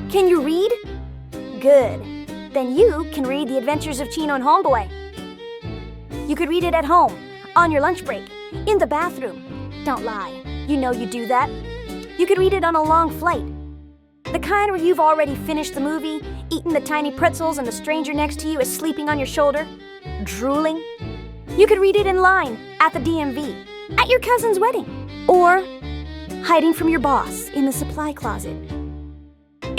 Can you read? Good. Then you can read The Adventures of Chino and Homeboy. You could read it at home, on your lunch break, in the bathroom. Don't lie. You know you do that. You could read it on a long flight. The kind where you've already finished the movie, eaten the tiny pretzels, and the stranger next to you is sleeping on your shoulder, drooling. You could read it in line, at the DMV, at your cousin's wedding, or hiding from your boss in the supply closet.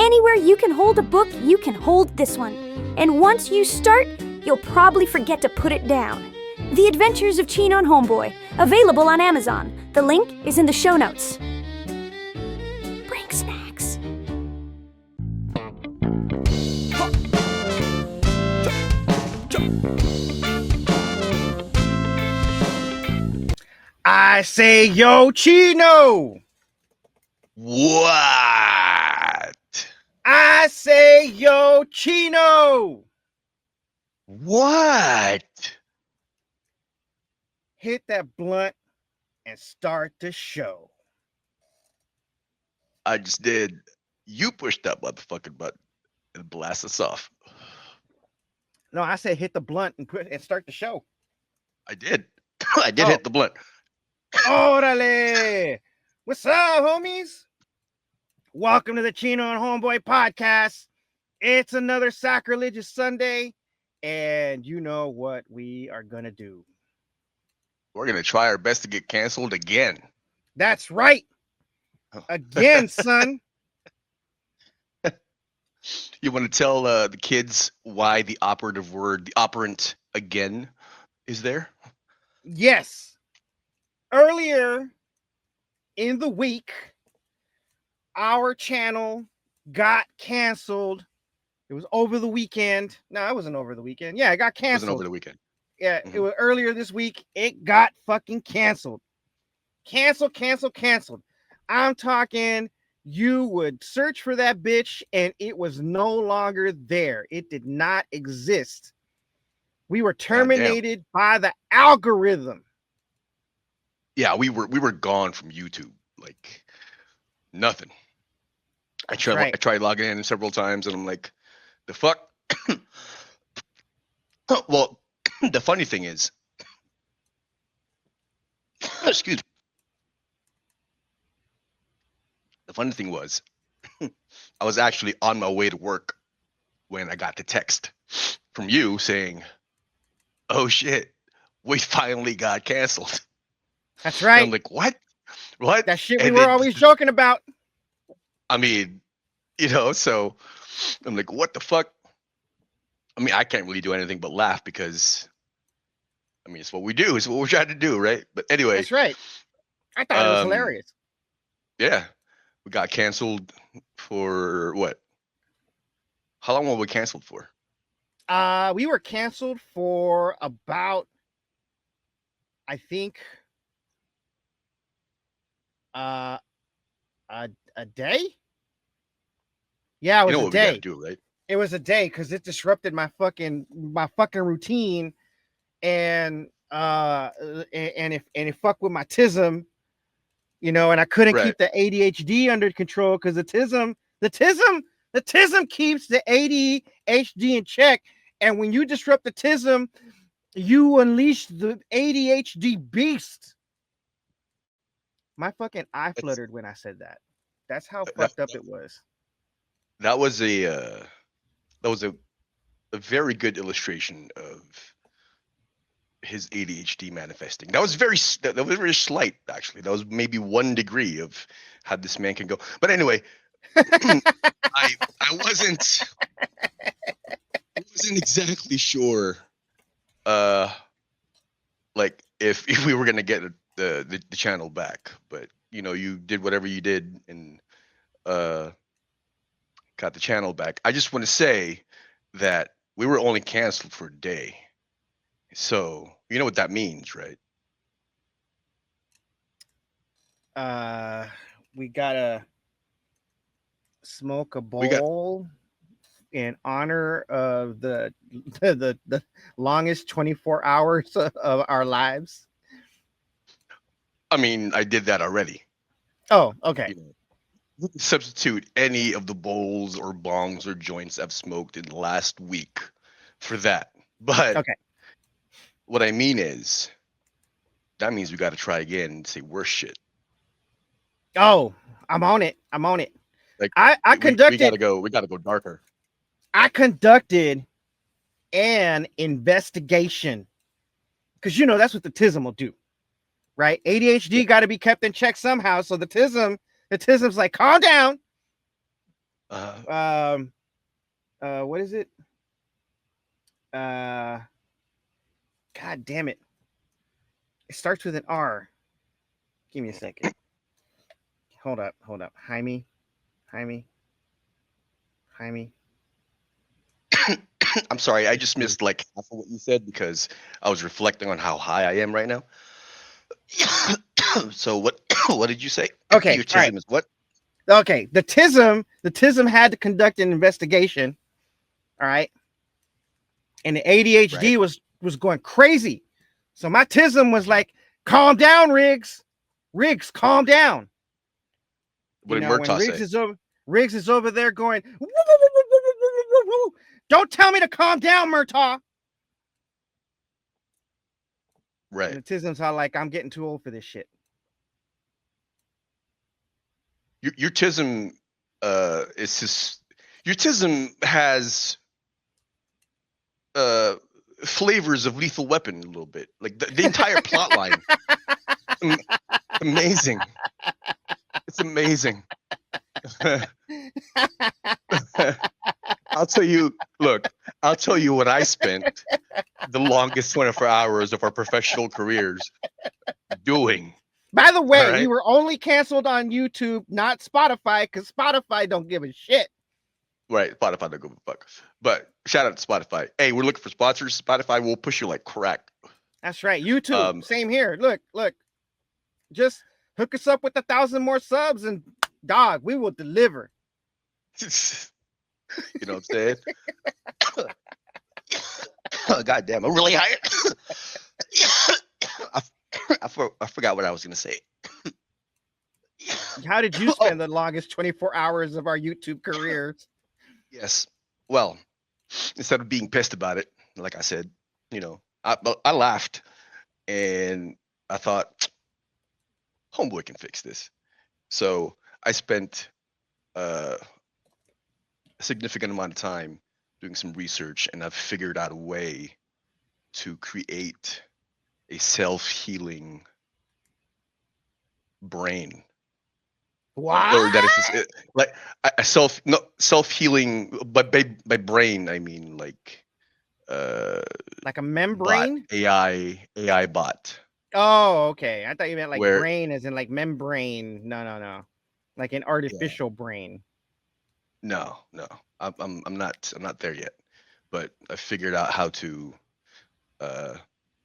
Anywhere you can hold a book, you can hold this one. And once you start, you'll probably forget to put it down. The Adventures of Chino and Homeboy, available on Amazon. The link is in the show notes. Bring snacks. I say, yo, Chino. What? I say, yo, Chino. What? Hit that blunt and start the show. I just did. You pushed that motherfucking button and blast us off. No, I said hit the blunt and start the show. I did. I did hit the blunt. Orale! What's up, homies? Welcome to the Chino and Homeboy podcast. It's another sacrilegious Sunday, and you know what we are gonna do. We're gonna try our best to get canceled again. That's right. Again, son. You want to tell the kids why the operative word, the operant again, is there? Yes. Earlier in the week, our channel got canceled. It was over the weekend. No, it wasn't over the weekend. Yeah, it got canceled. It wasn't over the weekend. Yeah, It was earlier this week. It got fucking canceled. Canceled. I'm talking, you would search for that bitch and it was no longer there. It did not exist. We were terminated by the algorithm. Yeah, we were gone from YouTube. Like nothing. I tried logging in several times and I'm like, the fuck? Well, the funny thing is, excuse me. The funny thing was, I was actually on my way to work when I got the text from you saying, "Oh shit, we finally got canceled." That's right. And I'm like, what? What? That shit we were always joking about. I mean, so I'm like, what the fuck? I mean, I can't really do anything but laugh because, I mean, it's what we do. It's what we're trying to do, right? But anyway. That's right. I thought it was hilarious. Yeah. We got canceled for what? How long were we canceled for? We were canceled for about, I think, a day. Yeah, it was a day. We gotta do, right? It was a day because it disrupted my fucking routine, and it fucked with my tism, and I couldn't keep the ADHD under control because the tism keeps the ADHD in check, and when you disrupt the tism, you unleash the ADHD beast. My fucking eye fluttered when I said that. That's how fucked up it was. That was a very good illustration of his ADHD manifesting. That was very slight, actually. That was maybe 1 degree of how this man can go. But anyway, I wasn't exactly sure, like if we were gonna get the channel back. But you did whatever you did and got the channel back. I just want to say that we were only canceled for a day. So you know what that means, right? We gotta smoke a bowl in honor of the longest 24 hours of our lives. I mean, I did that already. Oh, okay. You can substitute any of the bowls or bongs or joints I've smoked in the last week for that. But Okay. what I mean is, that means we got to try again and say worse shit. Oh, I'm on it. I'm on it. Like I we conducted. gotta go. We gotta go darker. I conducted an investigation because that's what the TISM will do, right? ADHD got to be kept in check somehow. So the TISM's like, calm down. What is it? God damn it! It starts with an R. Give me a second. Hold up. Jaime. I'm sorry, I just missed like half of what you said because I was reflecting on how high I am right now. So what did you say? Okay, Your all right. TISM is what? Okay, the TISM had to conduct an investigation. All right. And the ADHD was going crazy. So my TISM was like, calm down, Riggs. Riggs, calm down. What did Murtaugh say? Riggs is over there going, woo, woo, woo, woo, woo, woo, woo, woo. Don't tell me to calm down, Murtaugh. Right. And the TISM's all like, I'm getting too old for this shit. Your TISM is just, your TISM has flavors of Lethal Weapon a little bit. Like the entire plot line. Amazing. It's amazing. I'll tell you what I spent the longest 24 hours of our professional careers doing. By the way, right? we were only canceled on YouTube, not Spotify, because Spotify don't give a shit. Right, Spotify don't give a fuck. But shout out to Spotify. Hey, we're looking for sponsors. Spotify will push you like crack. That's right. YouTube, same here. Look. Just hook us up with 1,000 more subs and dog, we will deliver. You know what I'm saying? God damn, I'm really high. I forgot what I was gonna say. How did you spend the longest 24 hours of our YouTube careers? Yes. Well, instead of being pissed about it, like I said, I laughed and I thought, Homeboy can fix this. So I spent a significant amount of time doing some research, and I've figured out a way to create a self-healing brain. What? Or that is just like a self-healing, but by brain I mean like a membrane bot, AI bot. Oh, okay. I thought you meant like Where- brain as in like membrane. No. Like an artificial brain. No, I'm not there yet, but I figured out how to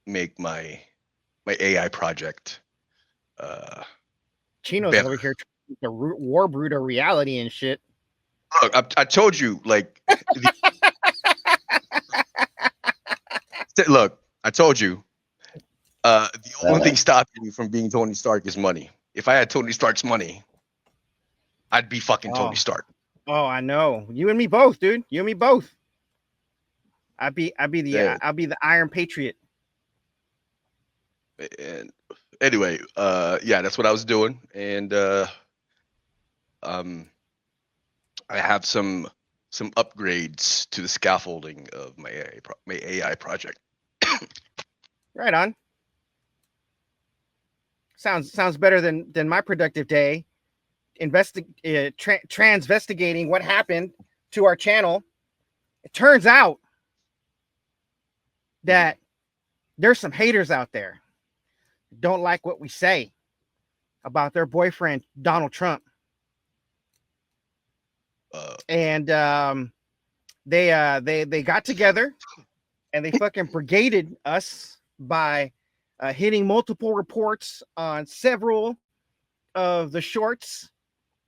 make my AI project Chino's better. over here trying to war brood of reality and shit. Look, I told you, like, look, I told you, the only thing stopping you from being Tony Stark is money. If I had Tony Stark's money, I'd be fucking Tony Stark. Oh, I know. You and me both, dude. You and me both. I'll be the Iron Patriot. And anyway, yeah, that's what I was doing, and I have some upgrades to the scaffolding of my AI project. Right on. Sounds better than my productive day. Transvestigating what happened to our channel. It turns out that there's some haters out there who don't like what we say about their boyfriend Donald Trump. And they got together and they fucking brigaded us by hitting multiple reports on several of the shorts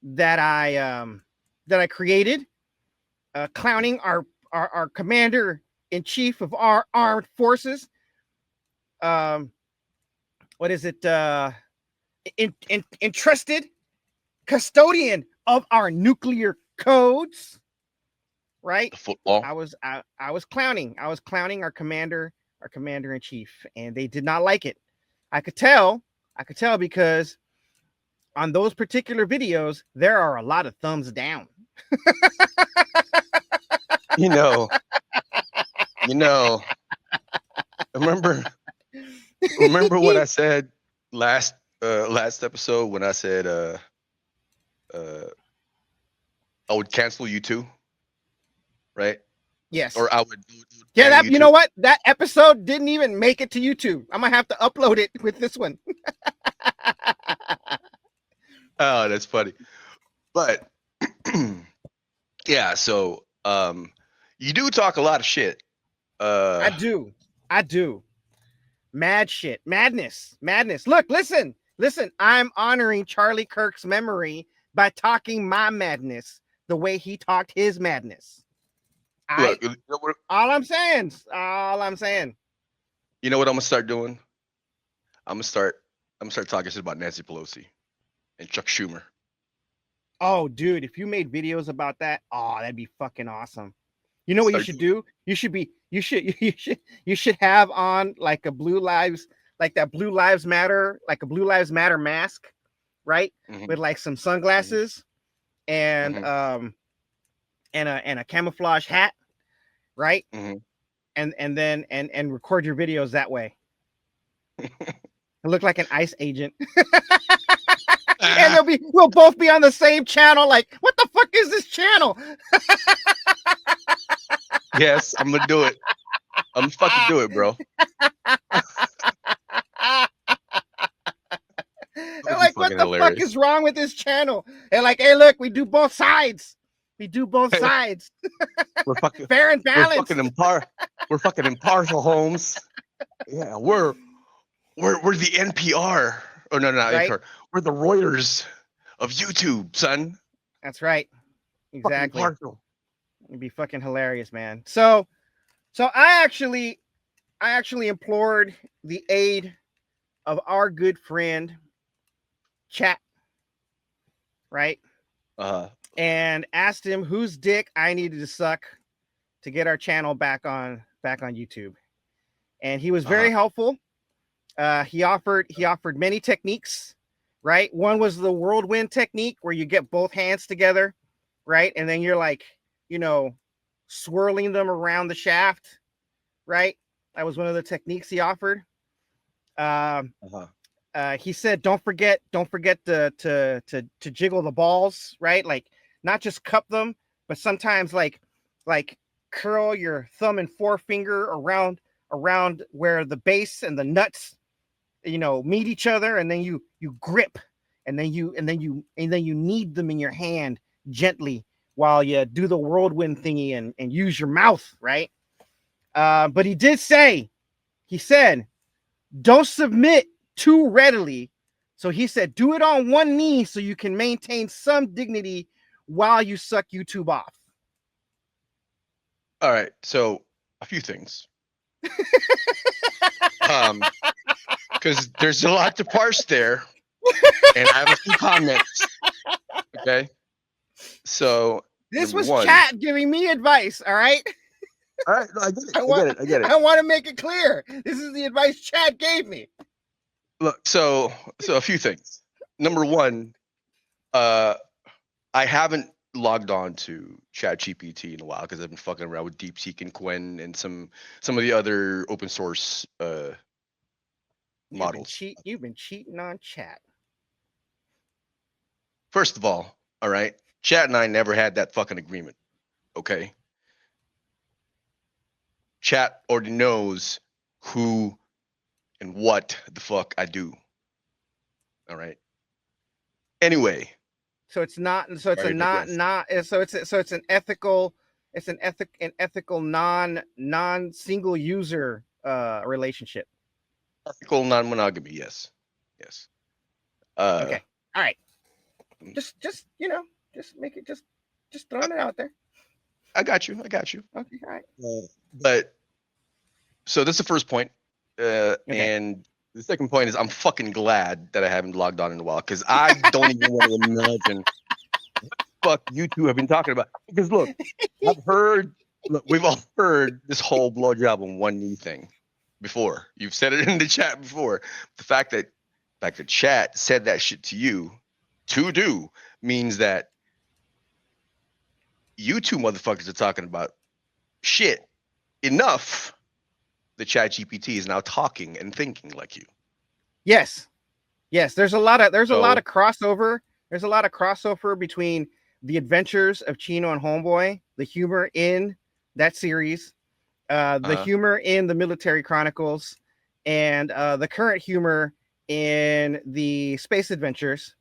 that I created, clowning our commander in chief of our armed forces. What is it? Entrusted custodian of our nuclear codes, right? The football. I was clowning. I was clowning our commander in chief, and they did not like it. I could tell because on those particular videos, there are a lot of thumbs down. You know. Remember what I said last episode when I said I would cancel you too, right? Yes. Or I would. Yeah, ban that you know what? That episode didn't even make it to YouTube. I'm gonna have to upload it with this one. Oh, that's funny. But yeah, so you do talk a lot of shit. I do. Mad shit. Madness. Look, listen. I'm honoring Charlie Kirk's memory by talking my madness the way he talked his madness. Look, All I'm saying. You know what I'm gonna start doing? I'm gonna start talking shit about Nancy Pelosi and Chuck Schumer. Oh, dude, if you made videos about that, that'd be fucking awesome. You know what you should do? You should have on like a Blue Lives Matter mask, right? Mhm. With like some sunglasses and and a camouflage hat, right? Mhm. And then record your videos that way. Look like an ICE agent. And we'll both be on the same channel. Like, what the fuck is this channel? Yes, I'm gonna do it. I'm gonna fucking do it, bro. They're like, what the fuck is wrong with this channel? They're like, hey, look, we do both sides. Sides. We're fucking fair and balanced. We're fucking impartial, Holmes. Yeah, we're the NPR. Oh no, not right? NPR. We're the Reuters of YouTube, son. That's right. Exactly. It'd be fucking hilarious, man. So I actually implored the aid of our good friend Chat, right? And asked him whose dick I needed to suck to get our channel back on YouTube. And he was very helpful. He offered many techniques, right? One was the whirlwind technique where you get both hands together, right? And then you're like, swirling them around the shaft, right? That was one of the techniques he offered. He said, don't forget to jiggle the balls, right? Like not just cup them, but sometimes like curl your thumb and forefinger around where the base and the nuts, meet each other, and then you grip, and then you knead them in your hand gently while you do the whirlwind thingy and use your mouth, right? But he said, don't submit too readily. So he said, do it on one knee so you can maintain some dignity while you suck YouTube off. All right, so a few things. Because there's a lot to parse there, and I have a few comments. Okay, so this was Chat giving me advice. All right. All right, no, I get it. I want to make it clear. This is the advice Chat gave me. Look, so a few things. Number one, I haven't logged on to ChatGPT in a while because I've been fucking around with DeepSeek and Quen and some of the other open source models. You've been cheating on Chat. First of all right, Chat and I never had that fucking agreement. Okay. Chat already knows who and what the fuck I do. All right. Anyway. So it's not. So it's it's an ethical. It's an ethical non single user relationship. Ethical non-monogamy. Yes. Okay. All right. Just make it just throwing it out there. I got you. Okay. All right. But so that's the first point. And the second point is I'm fucking glad that I haven't logged on in a while because I don't even want to imagine what fuck you two have been talking about. Because look, we've all heard this whole blowjob on one knee thing before. You've said it in the chat before. The fact that chat said that shit to you to do means that you two motherfuckers are talking about shit enough. The chat GPT is now talking and thinking like you. Yes. There's a lot of crossover. There's a lot of crossover between the adventures of Chino and Homeboy, the humor in that series, the humor in the Military Chronicles, and the current humor in the Space Adventures,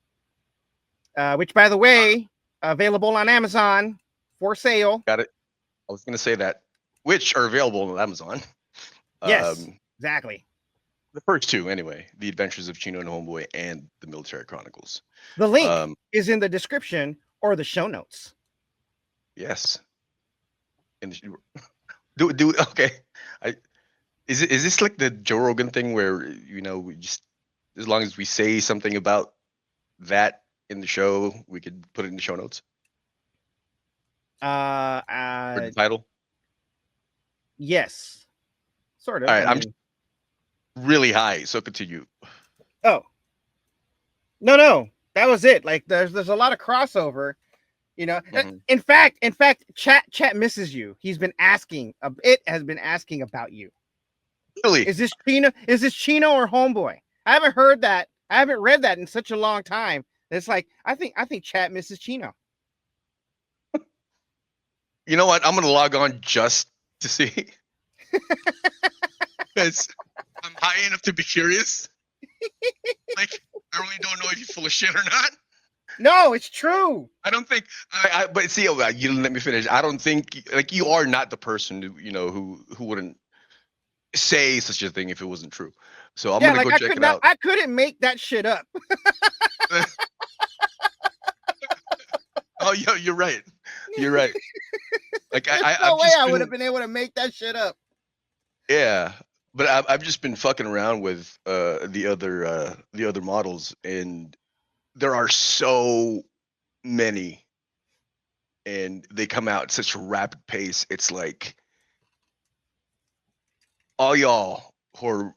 which, by the way, available on Amazon for sale. Got it. I was gonna say that, which are available on Amazon. Yes, exactly. The first two, anyway, The Adventures of Chino and Homeboy and The Military Chronicles. The link is in the description or the show notes. Yes. And do okay. Is this like the Joe Rogan thing where we just, as long as we say something about that in the show, we could put it in the show notes? For the title? Yes. Sort of. All right, I'm just really high, so continue. Oh. No. That was it. Like there's a lot of crossover, Mm-hmm. In fact, chat misses you. He's been asking. It has been asking about you. Really? Is this Chino or Homeboy? I haven't heard that. I haven't read that in such a long time. It's like I think chat misses Chino. You know what? I'm gonna log on just to see. Because I'm high enough to be curious. Like, I really don't know if you're full of shit or not. No, it's true. I don't think. But see, you didn't let me finish. I don't think you are not the person who wouldn't say such a thing if it wasn't true. So I'm gonna go check it out. I couldn't make that shit up. Oh, you're right. You're right. Like no way I would have been able to make that shit up. Yeah, but I've just been fucking around with the other models, and there are so many, and they come out at such a rapid pace. It's like all y'all who are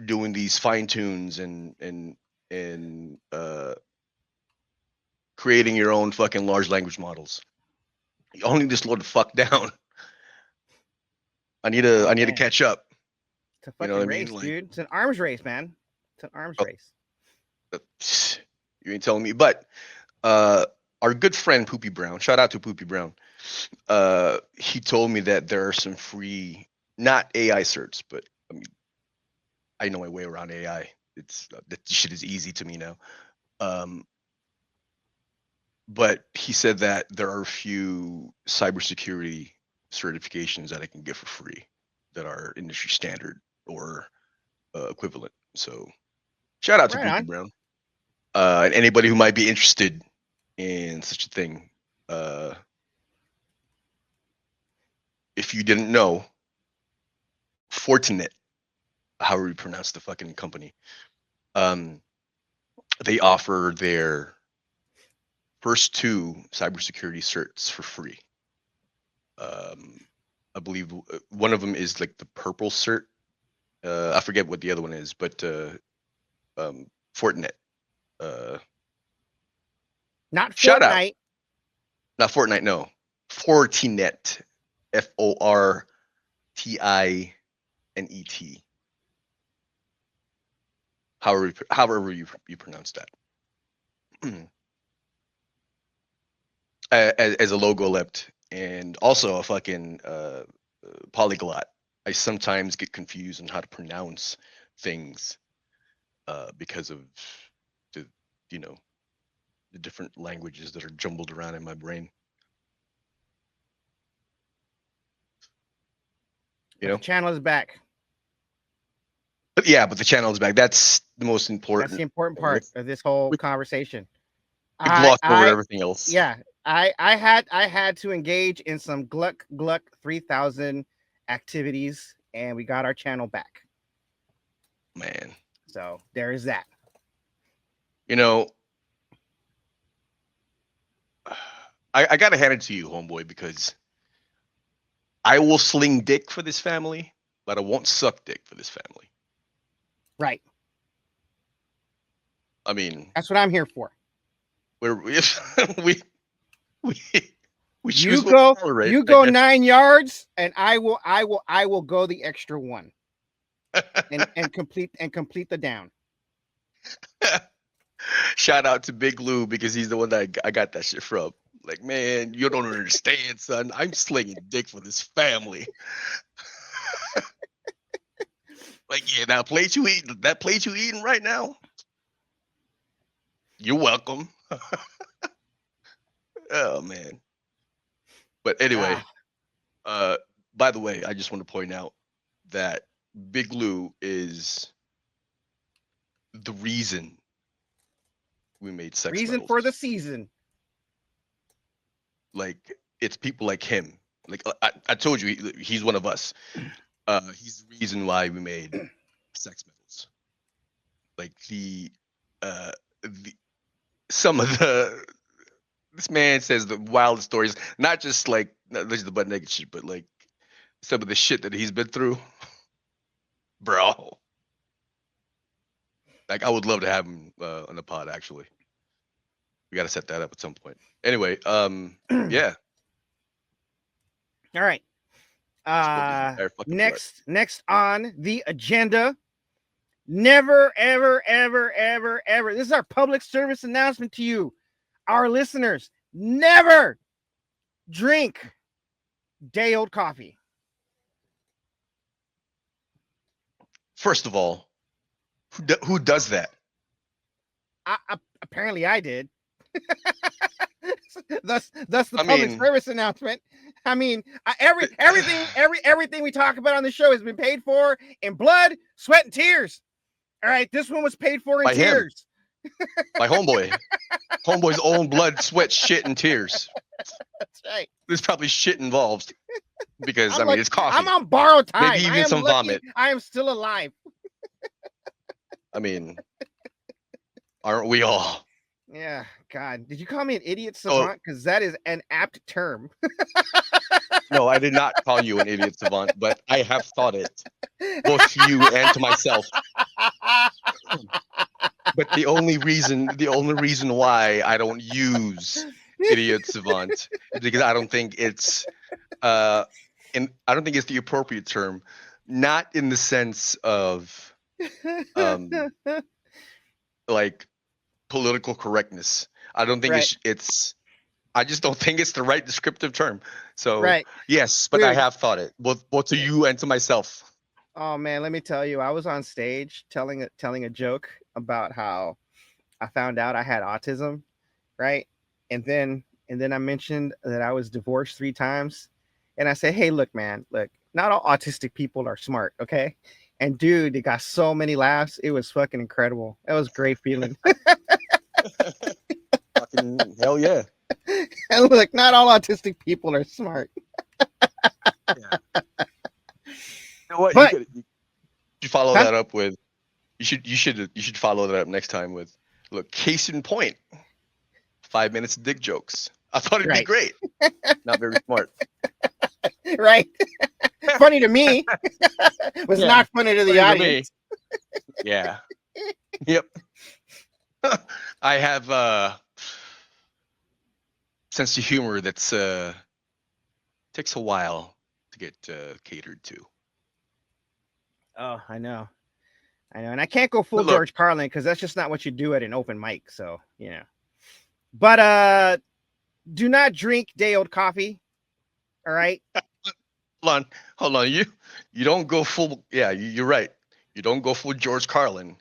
doing these fine tunes and creating your own fucking large language models. You all need to slow the fuck down. I need to catch up. It's a fucking race, dude. It's an arms race, man. It's an arms race. You ain't telling me. But our good friend Poopy Brown, shout out to Poopy Brown. He told me that there are some free, not AI certs, but I mean, I know my way around AI. It's that shit is easy to me now. But he said that there are a few cybersecurity certifications that I can get for free that are industry standard or equivalent. So shout out to Poopy Brown. And anybody who might be interested in such a thing. If you didn't know, Fortinet, however you pronounce the fucking company, they offer their first two cybersecurity certs for free. I believe one of them is like the purple cert. I forget what the other one is, but Fortinet. Not shout Fortnite. Out. Not Fortnite, no. Fortinet. Fortinet. However you pronounce that. As a logo lept and also a fucking polyglot, I sometimes get confused on how to pronounce things because of the different languages that are jumbled around in my brain. The channel is back. But the channel is back. That's the most important. That's the important part of this whole conversation. We glossed over everything else. Yeah, I had to engage in some Gluck 3000 activities, and we got our channel back. Man. So there is that. I gotta hand it to you, homeboy, because I will sling dick for this family, but I won't suck dick for this family. Right. I mean, That's what I'm here for. we're we we choose You what we go, tolerate, you I go guess. 9 yards, and I will go the extra one and complete the down. Shout out to Big Lou because he's the one that I got that shit from. Like, man, you don't understand, son. I'm slinging dick for this family. Like, yeah, that plate you eating right now, you're welcome. Oh man. But anyway, by the way, I just want to point out that Big Lou is the reason we made sex Reason metals. for the season. Like, it's people like him. Like I told you, he's one of us. He's the reason why we made sex metals. Like some of the this man says the wildest stories, not just like the butt naked shit, but like some of the shit that he's been through, bro. Like, I would love to have him on the pod. Actually, we got to set that up at some point. Anyway, yeah. All right. Next on the agenda. Never, ever, ever, ever, ever. This is our public service announcement to you, our listeners. Never drink day-old coffee. First of all, who does that? Apparently, I did. Thus the public service announcement. I mean, everything we talk about on the show has been paid for in blood, sweat, and tears. All right, this one was paid for in by tears. By homeboy. Homeboy's own blood, sweat, shit, and tears. That's right. There's probably shit involved because I mean, it's coffee. I'm on borrowed time. Maybe even some vomit. I am still alive. I mean, aren't we all? Yeah, God. Did you call me an idiot savant? Because that is an apt term. No, I did not call you an idiot savant, but I have thought it, both to you and to myself. But the only reason why I don't use idiot savant is because I don't think it's I don't think it's the appropriate term, not in the sense of like political correctness. I don't think it's I just don't think it's the right descriptive term. So yes, but I have thought it, both to you and to myself. Oh man, let me tell you, I was on stage telling a joke about how I found out I had autism, right? And then I mentioned that I was divorced 3 times, and I said, "Hey, look, man, look, not all autistic people are smart, okay?" And dude, it got so many laughs. It was fucking incredible. It was a great feeling. Fucking hell yeah. And look, not all autistic people are smart. Yeah. You know what? But, you follow that up with you should follow that up next time with, look, case in point, 5 minutes of dick jokes. I thought it'd be great. Not very smart. Right. Funny to me. Was not funny to the audience. Yeah. Yep. I have sense of humor that's takes a while to get catered to. Oh, I know, and I can't go full George Carlin because that's just not what you do at an open mic. So but do not drink day-old coffee. All right. Hold on. You don't go full. Yeah, you're right. You don't go full George Carlin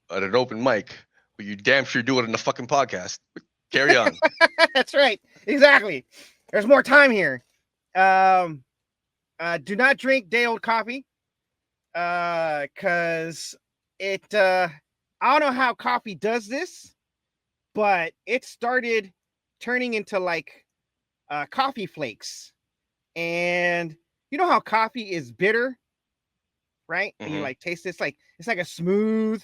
at an open mic, but you damn sure do it in the fucking podcast. Carry on. That's right. Exactly. There's more time here. Do not drink day-old coffee. Cause it I don't know how coffee does this, but it started turning into like coffee flakes. And you know how coffee is bitter, right? And you like taste this, like it's like a smooth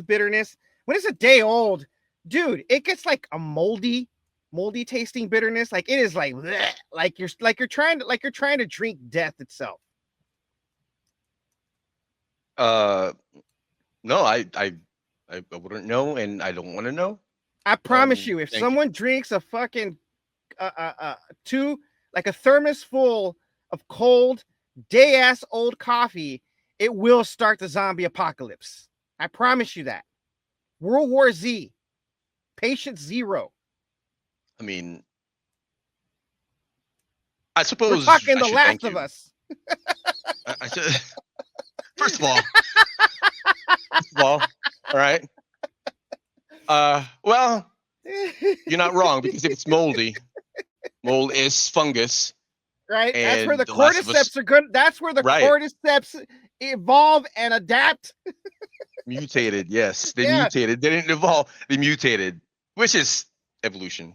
bitterness. When it's a day old, dude, it gets like a moldy moldy tasting bitterness. Like it is like bleh, like you're trying to drink death itself. No, I wouldn't know, and I don't want to know. I promise you, if Thank you. someone drinks a fucking like a thermos full of cold day ass old coffee, it will start the zombie apocalypse. I promise you that. World War Z, Patient Zero. I mean, I We're suppose talking I The should Last thank of you. Us. I should, first of all, all right. Well, you're not wrong, because if it's moldy, mold is fungus, Right? That's where and the The Last of Us, cordyceps are good. That's where the right, cordyceps evolve and adapt. mutated. Yes, they Yeah, mutated. They didn't evolve. They mutated, which is evolution.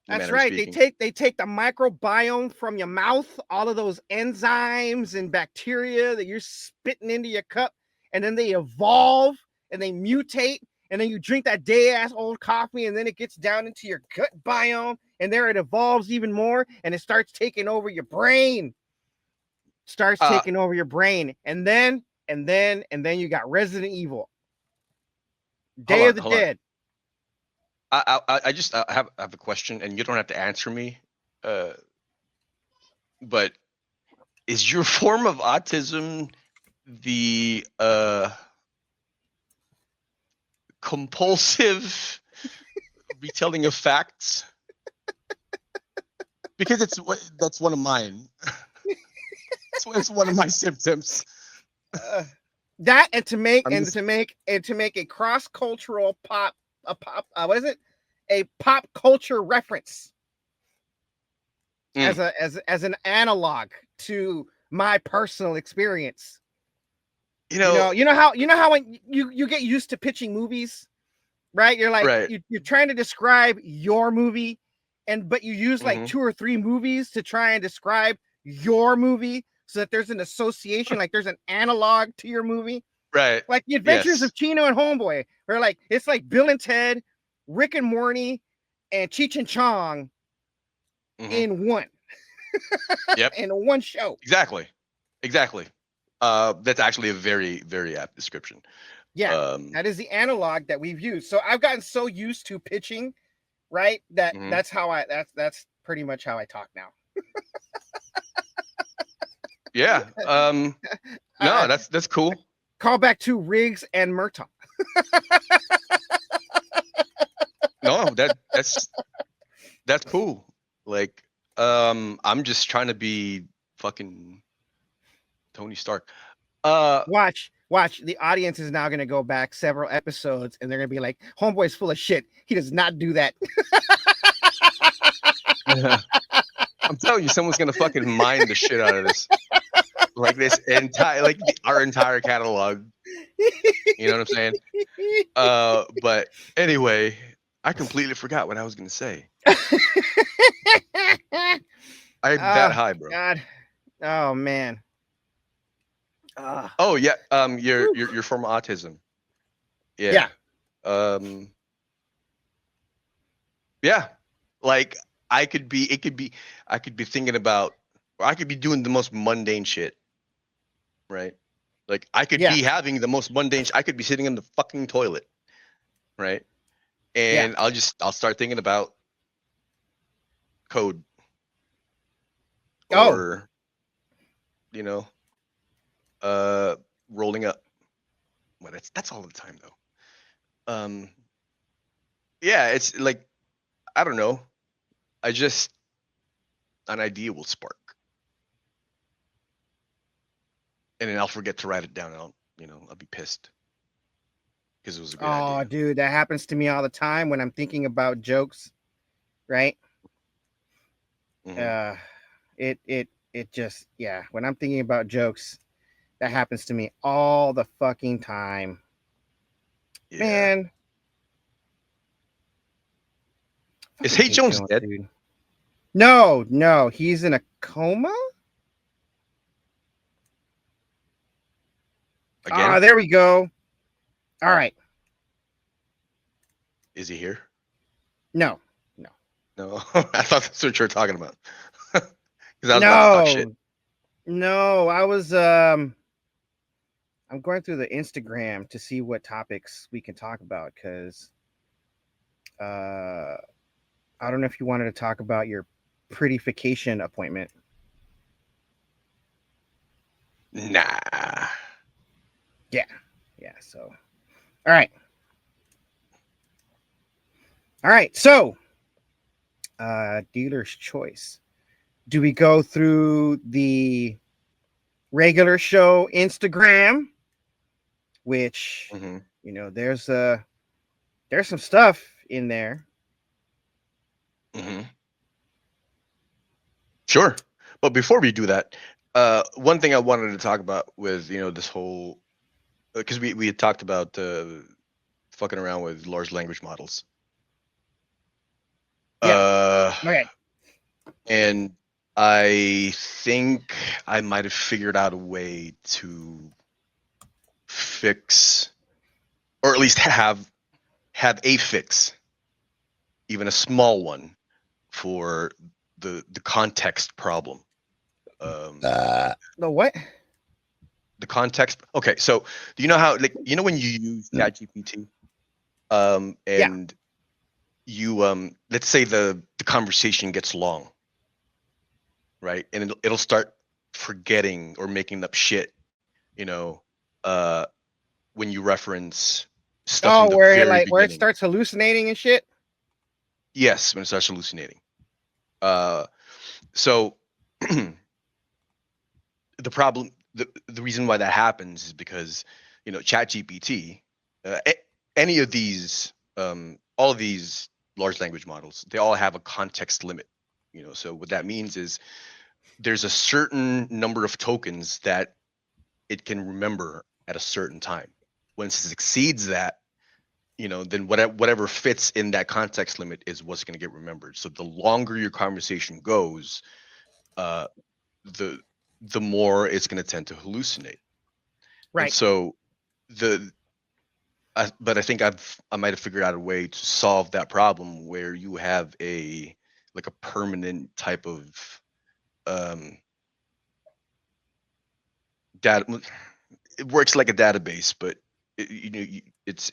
In a that's manner of right. speaking. They take the microbiome from your mouth, all of those enzymes and bacteria that you're spitting into your cup, and then they evolve and they mutate, and then you drink that day ass old coffee, and then it gets down into your gut biome, and there it evolves even more, and it starts taking over your brain. Starts taking over your brain, and then you got Resident Evil, Day of the Hold on. Dead. I just have a question, and you don't have to answer me. But is your form of autism the compulsive retelling of facts? Because that's one of mine. It's one of my symptoms. That and to make a cross-cultural what is it? A pop culture reference as an analog to my personal experience. You know how when you get used to pitching movies, right? You're like Right. you're trying to describe your movie, but you use like 2 or 3 movies to try and describe your movie, so that there's an association, like there's an analog to your movie. Right. Like the Adventures Yes. of Chino and Homeboy, where like it's like Bill and Ted, Rick and Morty, and Cheech and Chong in one. Yep. In one show. Exactly. That's actually a very, very apt description. Yeah, that is the analog that we've used. So I've gotten so used to pitching, right? That's pretty much how I talk now. Yeah. No, that's cool. Call back to Riggs and Murtaugh. No, that's cool. Like, I'm just trying to be fucking Tony Stark. Watch. The audience is now going to go back several episodes, and they're going to be like, "Homeboy's full of shit. He does not do that." I'm telling you, someone's gonna fucking mine the shit out of this. Like this entire, our entire catalog. You know what I'm saying? But anyway, I completely forgot what I was gonna say. I'm that high, bro. God. Oh man. Oh yeah. Your form of autism. Yeah. Yeah. Like I could be thinking about, or I could be doing the most mundane shit. Right. Like I could be having the most mundane. I could be sitting in the fucking toilet. Right. And I'll start thinking about code. Or, rolling up. Well, that's all the time though. Yeah, it's like, I don't know. An idea will spark. And then I'll forget to write it down. I'll be pissed. Because it was a great idea. Oh, dude, that happens to me all the time when I'm thinking about jokes, right? Mm-hmm. It just, when I'm thinking about jokes, that happens to me all the fucking time. Yeah. Man. Is Hey Jones dead? Dude. No, he's in a coma. Again? There we go. All right. Is he here? No. No, I thought that's what you were talking about. Because I was about to talk shit. No, I was I'm going through the Instagram to see what topics we can talk about because I don't know if you wanted to talk about your prettification appointment. Nah. Yeah. So, all right. So, dealer's choice. Do we go through the regular show Instagram, which you know there's some stuff in there. Sure, but before we do that, one thing I wanted to talk about with this whole because we had talked about fucking around with large language models. Okay. And I think I might have figured out a way to fix, or at least have a fix, even a small one, for the context problem. The what? The context. Okay, so do you know how when you use ChatGPT, and you let's say the conversation gets long, right? And it'll start forgetting or making up shit, when you reference stuff from the very beginning. Where it starts hallucinating and shit? Yes, when it starts hallucinating. So the problem, the reason why that happens is because ChatGPT, any of these, all of these large language models, they all have a context limit. So what that means is there's a certain number of tokens that it can remember at a certain time. Once it exceeds that, then whatever fits in that context limit is what's going to get remembered. So the longer your conversation goes, the more it's going to tend to hallucinate. Right. And so but I think I might have figured out a way to solve that problem where you have a permanent type of data. It works like a database, but it's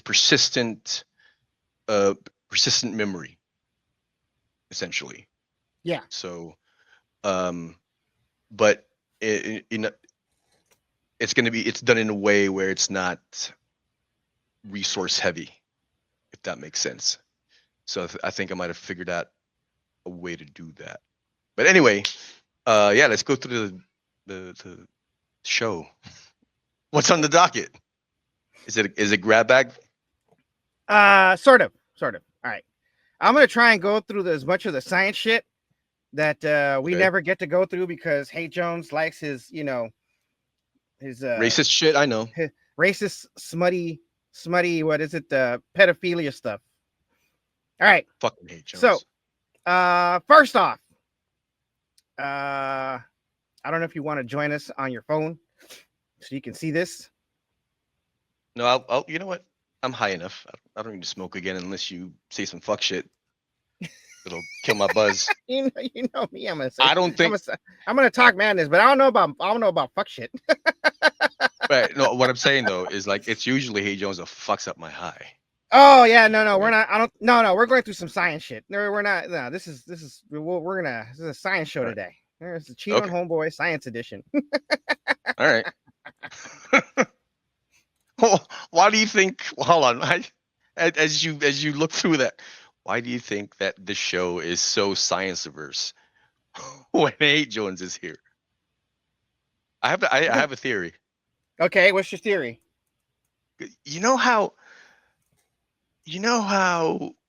persistent memory, essentially. Yeah. So but it's done in a way where it's not resource heavy, if that makes sense. So I think I might have figured out a way to do that. But anyway, let's go through the show. What's on the docket? Is it grab bag? Sort of. All right. I'm gonna try and go through as much of the science shit that we never get to go through because Hey Jones likes his his racist shit. I know. Racist, smutty. What is it? Pedophilia stuff. All right. Fucking Hey Jones. So, first off, I don't know if you want to join us on your phone so you can see this. No, I'll you know what? I'm high enough. I don't need to smoke again unless you say some fuck shit. It'll kill my buzz. you know me. I'm gonna say. I don't think I'm gonna talk madness, but I don't know about fuck shit. Right. No, what I'm saying though is it's usually Hey Jones that fucks up my high. Oh yeah, no, we're not. I don't. No, we're going through some science shit. No, we're not. No, this is this is a science show today. There's the Chino and Homeboy Science Edition. All right. Why do you think? Hold on. As you look through that, why do you think that this show is so science averse when Hey Jones is here? I have a theory. Okay, what's your theory? You know how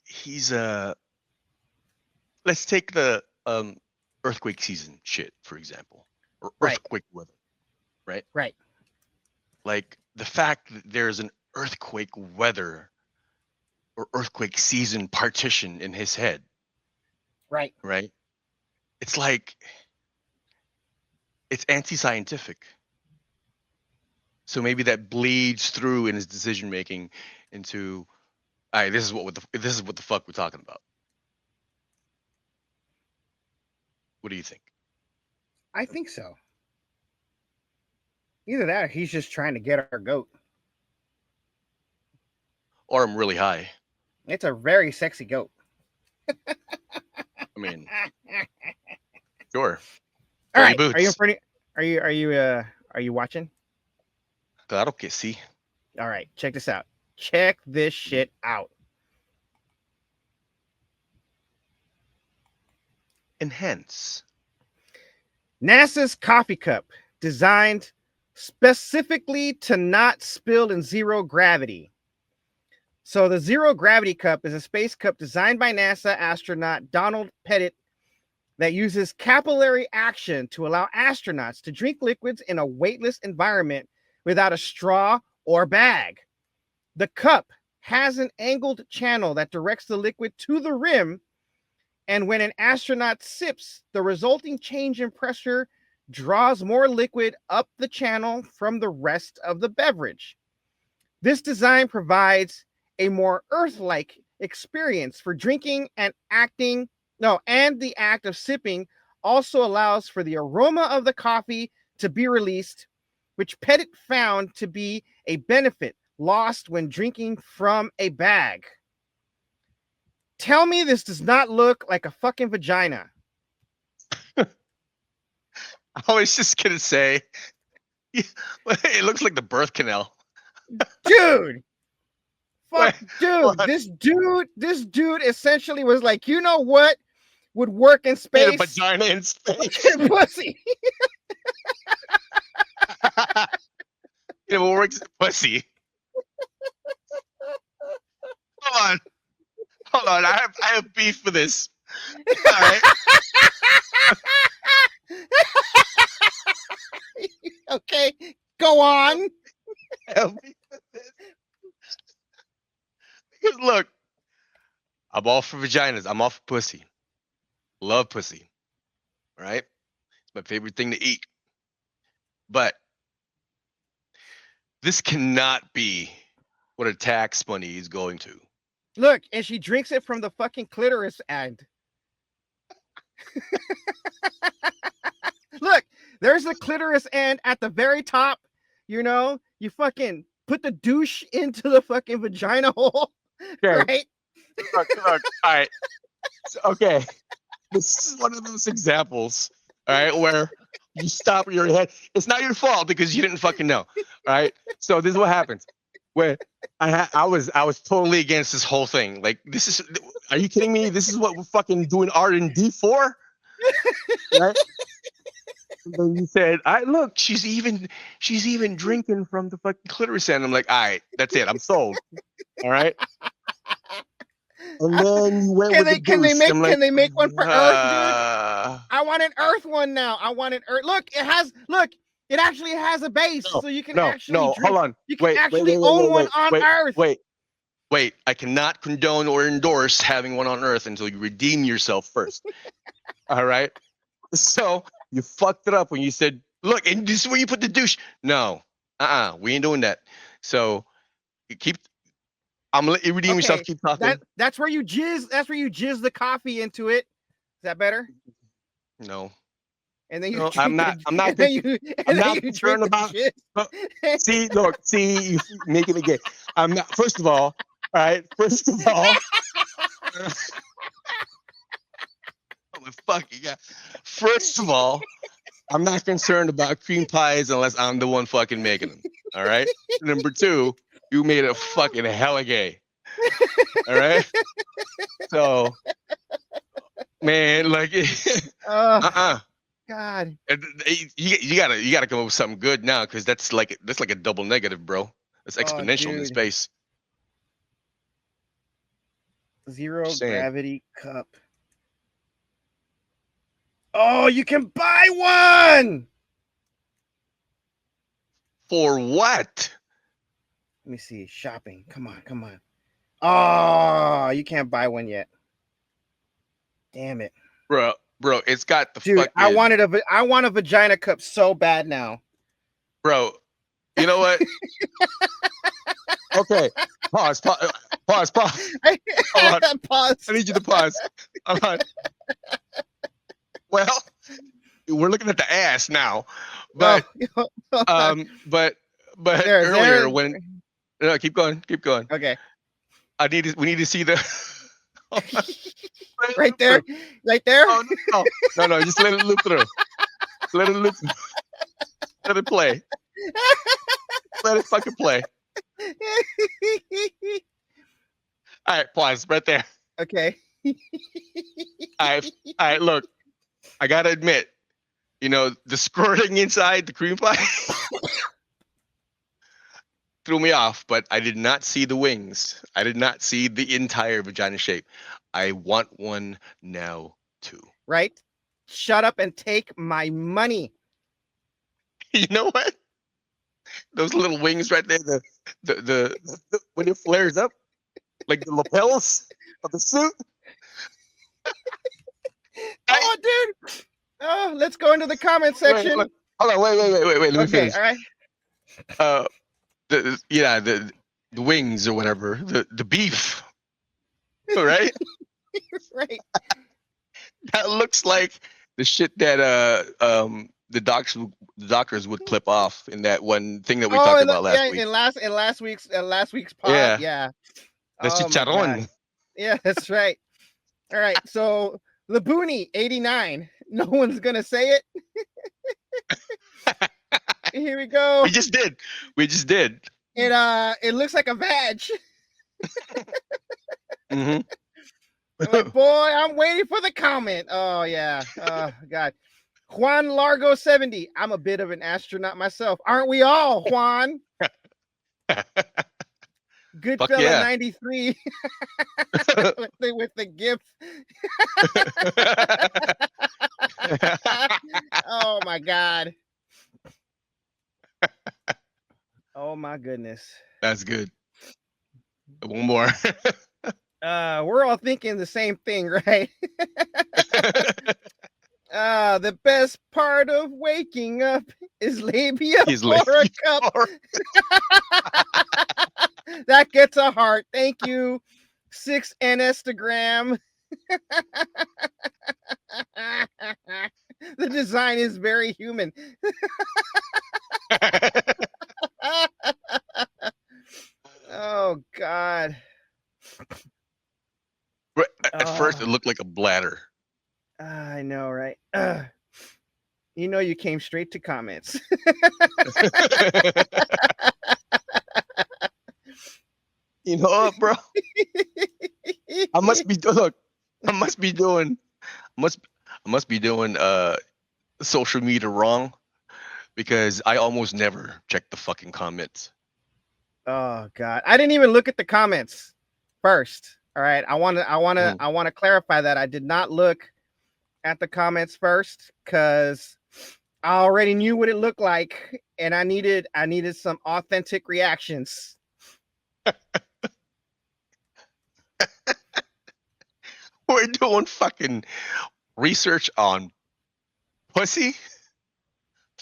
he's let's take the earthquake season shit, for example, or earthquake weather, right? Right. Like the fact that there's an earthquake weather or earthquake season partition in his head. Right. Right. It's it's anti-scientific. So maybe that bleeds through in his decision making into, all right, this is what the fuck we're talking about. What do you think? I think so. Either that or he's just trying to get our goat. Or I'm really high. It's a very sexy goat. I mean, sure. All Wear right. your boots. Are you watching? Claro que sí. All right, check this out. Check this shit out. Enhance. NASA's coffee cup, designed specifically to not spill in zero gravity. So the zero gravity cup is a space cup designed by NASA astronaut Donald Pettit that uses capillary action to allow astronauts to drink liquids in a weightless environment without a straw or bag. The cup has an angled channel that directs the liquid to the rim, and when an astronaut sips, the resulting change in pressure draws more liquid up the channel from the rest of the beverage. This design provides a more Earth-like experience for drinking and the act of sipping also allows for the aroma of the coffee to be released, which Pettit found to be a benefit lost when drinking from a bag. Tell me this does not look like a fucking vagina. I was just gonna say, it looks like the birth canal. Dude. Fuck, dude. What? This dude essentially was like, you know what would work in space? A vagina in space. Pussy. What works in pussy? Hold on. I have beef for this. All right. Okay, go on. I have beef with this. Because look, I'm all for vaginas. I'm all for pussy. Love pussy. All right? It's my favorite thing to eat. But this cannot be what a tax money is going to. Look, and she drinks it from the fucking clitoris end. Look, there's the clitoris end at the very top. You know, you fucking put the douche into the fucking vagina hole. Okay. Right? Look, all right. Okay. This is one of those examples, all right, where you stop your head. It's not your fault because you didn't fucking know. All right. So this is what happens. Where I was totally against this whole thing. Like, this is, are you kidding me? This is what we're fucking doing R&D for? Right? And then you said, look, she's even drinking from the fucking clitoris end. I'm like, all right, that's it. I'm sold. All right. And then you went with the Can they douche. make one for Earth, dude? I want an Earth one now. I want an Earth. Look, it actually has a base, so you can actually drink. Hold on. You can own one on Earth. Wait. I cannot condone or endorse having one on Earth until you redeem yourself first. All right. So you fucked it up when you said, "Look, and this is where you put the douche." No, we ain't doing that. So you keep. I'm gonna let you redeem yourself. Keep talking. That's where you jizz. That's where you jizz the coffee into it. Is that better? No. And then you. No, I'm not. I'm not concerned about. See, look. See, you making it gay. I'm not. First of all, right. First of all. Fucking yeah. First of all, I'm not concerned about cream pies unless I'm the one fucking making them. All right. Number two, you made it fucking hella gay. All right. So, man, like, God, you gotta come up with something good now, because that's like a double negative, bro. It's exponential in space. Zero gravity cup. Oh, you can buy one. For what? Let me see. Shopping. Come on. Oh, you can't buy one yet. Damn it, bro. It's got the dude. fucking... I want a vagina cup so bad now, bro. You know what? Okay. Pause. Hold on. Pause. I need you to pause. Hold on. Well, we're looking at the ass now. But Oh, but There, earlier there. when no, keep going. Okay, We need to see the right there, right there. Oh no, just let it loop through. Let it loop. Let it play. Let it fucking play. All right, pause right there. Okay. All right, look. I gotta admit, the squirting inside the cream pie threw me off, but I did not see the wings. I did not see the entire vagina shape. I want one now too. Right. Shut up and take my money. You know what? Those little wings right there, the when it flares up, like the lapels of the suit. Oh, dude. Oh, let's go into the comment section. Hold on, wait. Let me Okay, finish. all right. The wings or whatever, the beef, right? Right. That looks like the shit that the doctors would clip off in that one thing that we talked about last week. In last week's pod. Yeah. That's Oh my God. chicharron. Yeah, that's right. All right. So Labuni 89. No one's gonna say it. Here we go. We just did. It looks like a vag. Mm-hmm. I'm like, boy, I'm waiting for the comment. Oh yeah. Oh God. Juan Largo 70. I'm a bit of an astronaut myself. Aren't we all, Juan? Good Fuck fella yeah. 93 with the gift. Oh my God. Oh my goodness. That's good. One more. We're all thinking the same thing, right? The best part of waking up is labia for a cup. That gets a heart. Thank you. 6 Instagram. The design is very human. Oh God. At first, it looked like a bladder. I know, right? You came straight to comments. You know what, bro? I must be doing social media wrong, because I almost never check the fucking comments. Oh God. I didn't even look at the comments first. All right. I want to clarify that I did not look at the comments first, because I already knew what it looked like, and I needed some authentic reactions. We're doing fucking research on pussy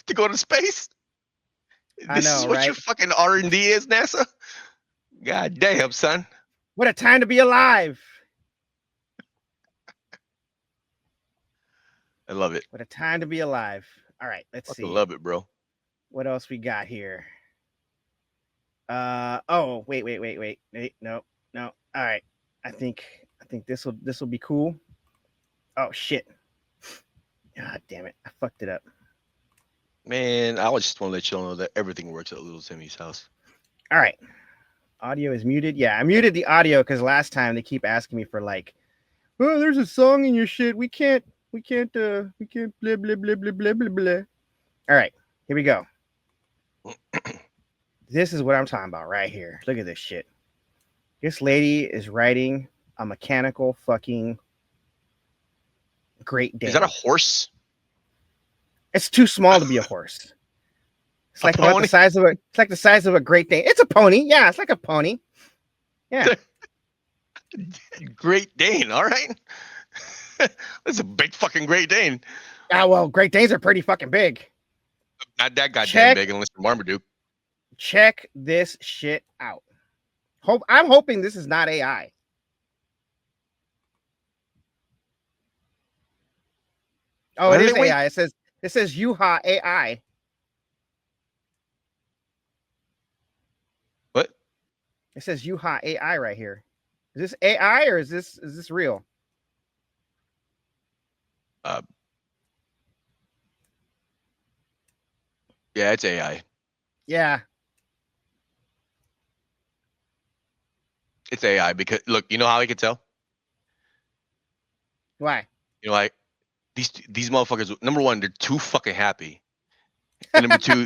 to go to space. This is what your fucking R&D is, NASA? God damn, son. What a time to be alive. I love it. What a time to be alive. All right, let's see. I love it, bro. What else we got here? Wait. No. All right. I think this will be cool. Oh shit. God damn it. I fucked it up. Man, I just want to let you know that everything works at Little Timmy's house. All right. Audio is muted. Yeah, I muted the audio because last time they keep asking me for like, oh, there's a song in your shit. We can't blah blah blah blah blah blah blah. All right, here we go. This is what I'm talking about right here. Look at this shit. This lady is riding a mechanical fucking Great Dane. Is that a horse? It's too small to be a horse. It's like about the size of a. It's like the size of a Great Dane. It's a pony. Yeah, it's like a pony. Yeah. Great Dane. All right. That's a big fucking Great Dane. Ah, well, Great Danes are pretty fucking big. Not that goddamn big, unless you're Marmaduke. Check this shit out. I'm hoping this is not AI. Oh, it is AI. It It says Yuha AI. What? It says Yuha AI right here. Is this AI or is this real? Yeah, it's AI. Yeah. It's AI because look, you know how I can tell? Why? You know, like these motherfuckers. Number one, they're too fucking happy, and number two,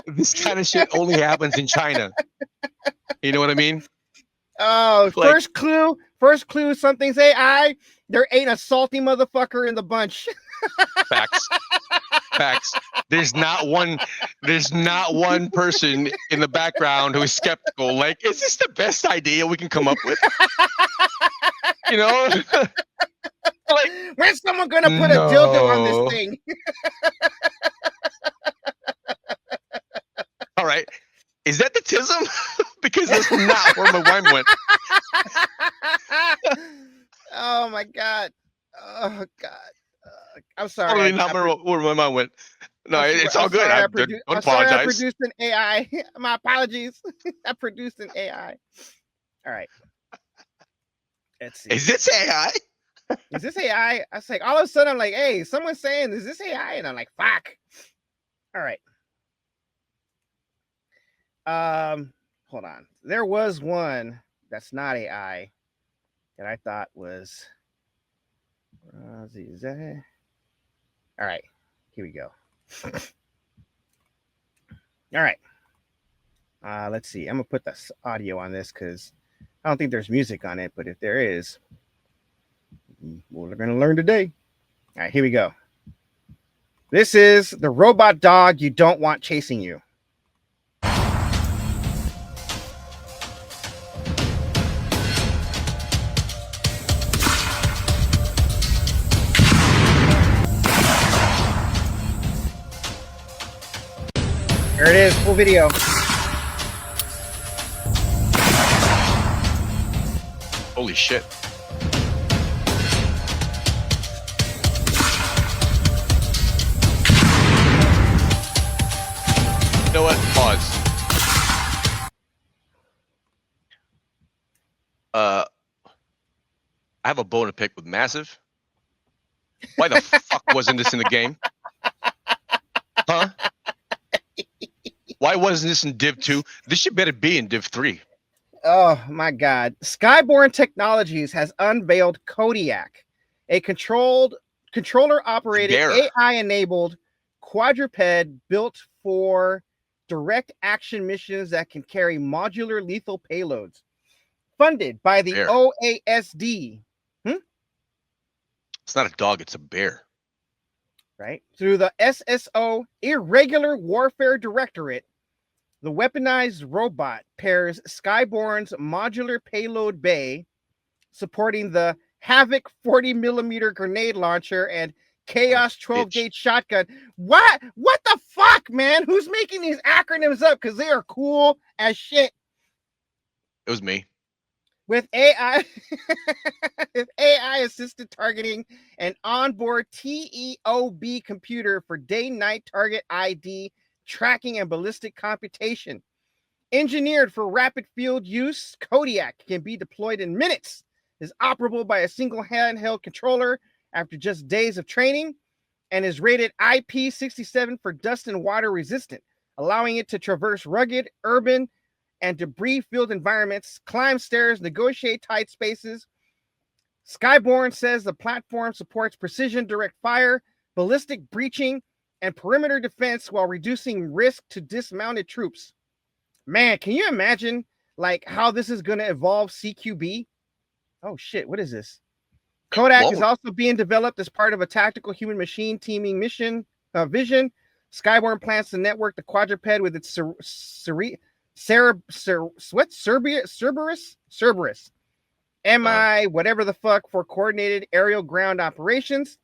this kind of shit only happens in China. You know what I mean? Oh, Like- first clue, something's AI. There ain't a salty motherfucker in the bunch. Facts. There's not one person in the background who is skeptical. Like, is this the best idea we can come up with? You know? Like, when's someone gonna put a dildo on no. this thing? All right. Is that the tism? Because that's not where my mind went. Oh my god. Oh god. I'm sorry. Totally not where my mind went. No, it's all good. I'm Don't I'm sorry I apologize. produced an AI. My apologies. I produced an AI. All right. Let's see. Is this AI? Is this AI? I was like, all of a sudden, I'm like, hey, someone's saying, is this AI? And I'm like, fuck. All right. Hold on. There was one that's not AI that I thought was. Is that it? All right. Here we go. All right. Let's see. I'm gonna put the audio on this because I don't think there's music on it, but if there is, we're gonna learn today. All right, here we go. This is the robot dog you don't want chasing you. There it is, full video. Holy shit. You know what? Pause. I have a bone to pick with Massive. Why the fuck wasn't this in the game? Huh? Why wasn't this in Div 2? This should better be in Div 3. Oh my God. Skyborn Technologies has unveiled Kodiak, a controller operated AI enabled quadruped built for direct action missions that can carry modular lethal payloads. Funded by the Bear. OASD. It's not a dog, it's a bear. Right? Through the SSO Irregular Warfare Directorate, the weaponized robot pairs Skyborn's modular payload bay, supporting the Havoc 40mm grenade launcher and Chaos 12-gauge shotgun. What the fuck, man? Who's making these acronyms up? Because they are cool as shit. It was me. With AI, with AI assisted targeting and onboard TEOB computer for day-night target ID tracking and ballistic computation. Engineered for rapid field use, Kodiak can be deployed in minutes. Is operable by a single handheld controller after just days of training, and is rated IP67 for dust and water resistant, allowing it to traverse rugged, urban, and debris-filled environments, climb stairs, negotiate tight spaces. Skyborn says the platform supports precision direct fire, ballistic breaching, and perimeter defense while reducing risk to dismounted troops. Man, can you imagine like how this is going to evolve CQB? Oh shit, what is this? Kodak is also being developed as part of a tactical human machine teaming mission vision. Skyborn plans to network the quadruped with its Cerberus MI, whatever the fuck, for coordinated aerial ground operations.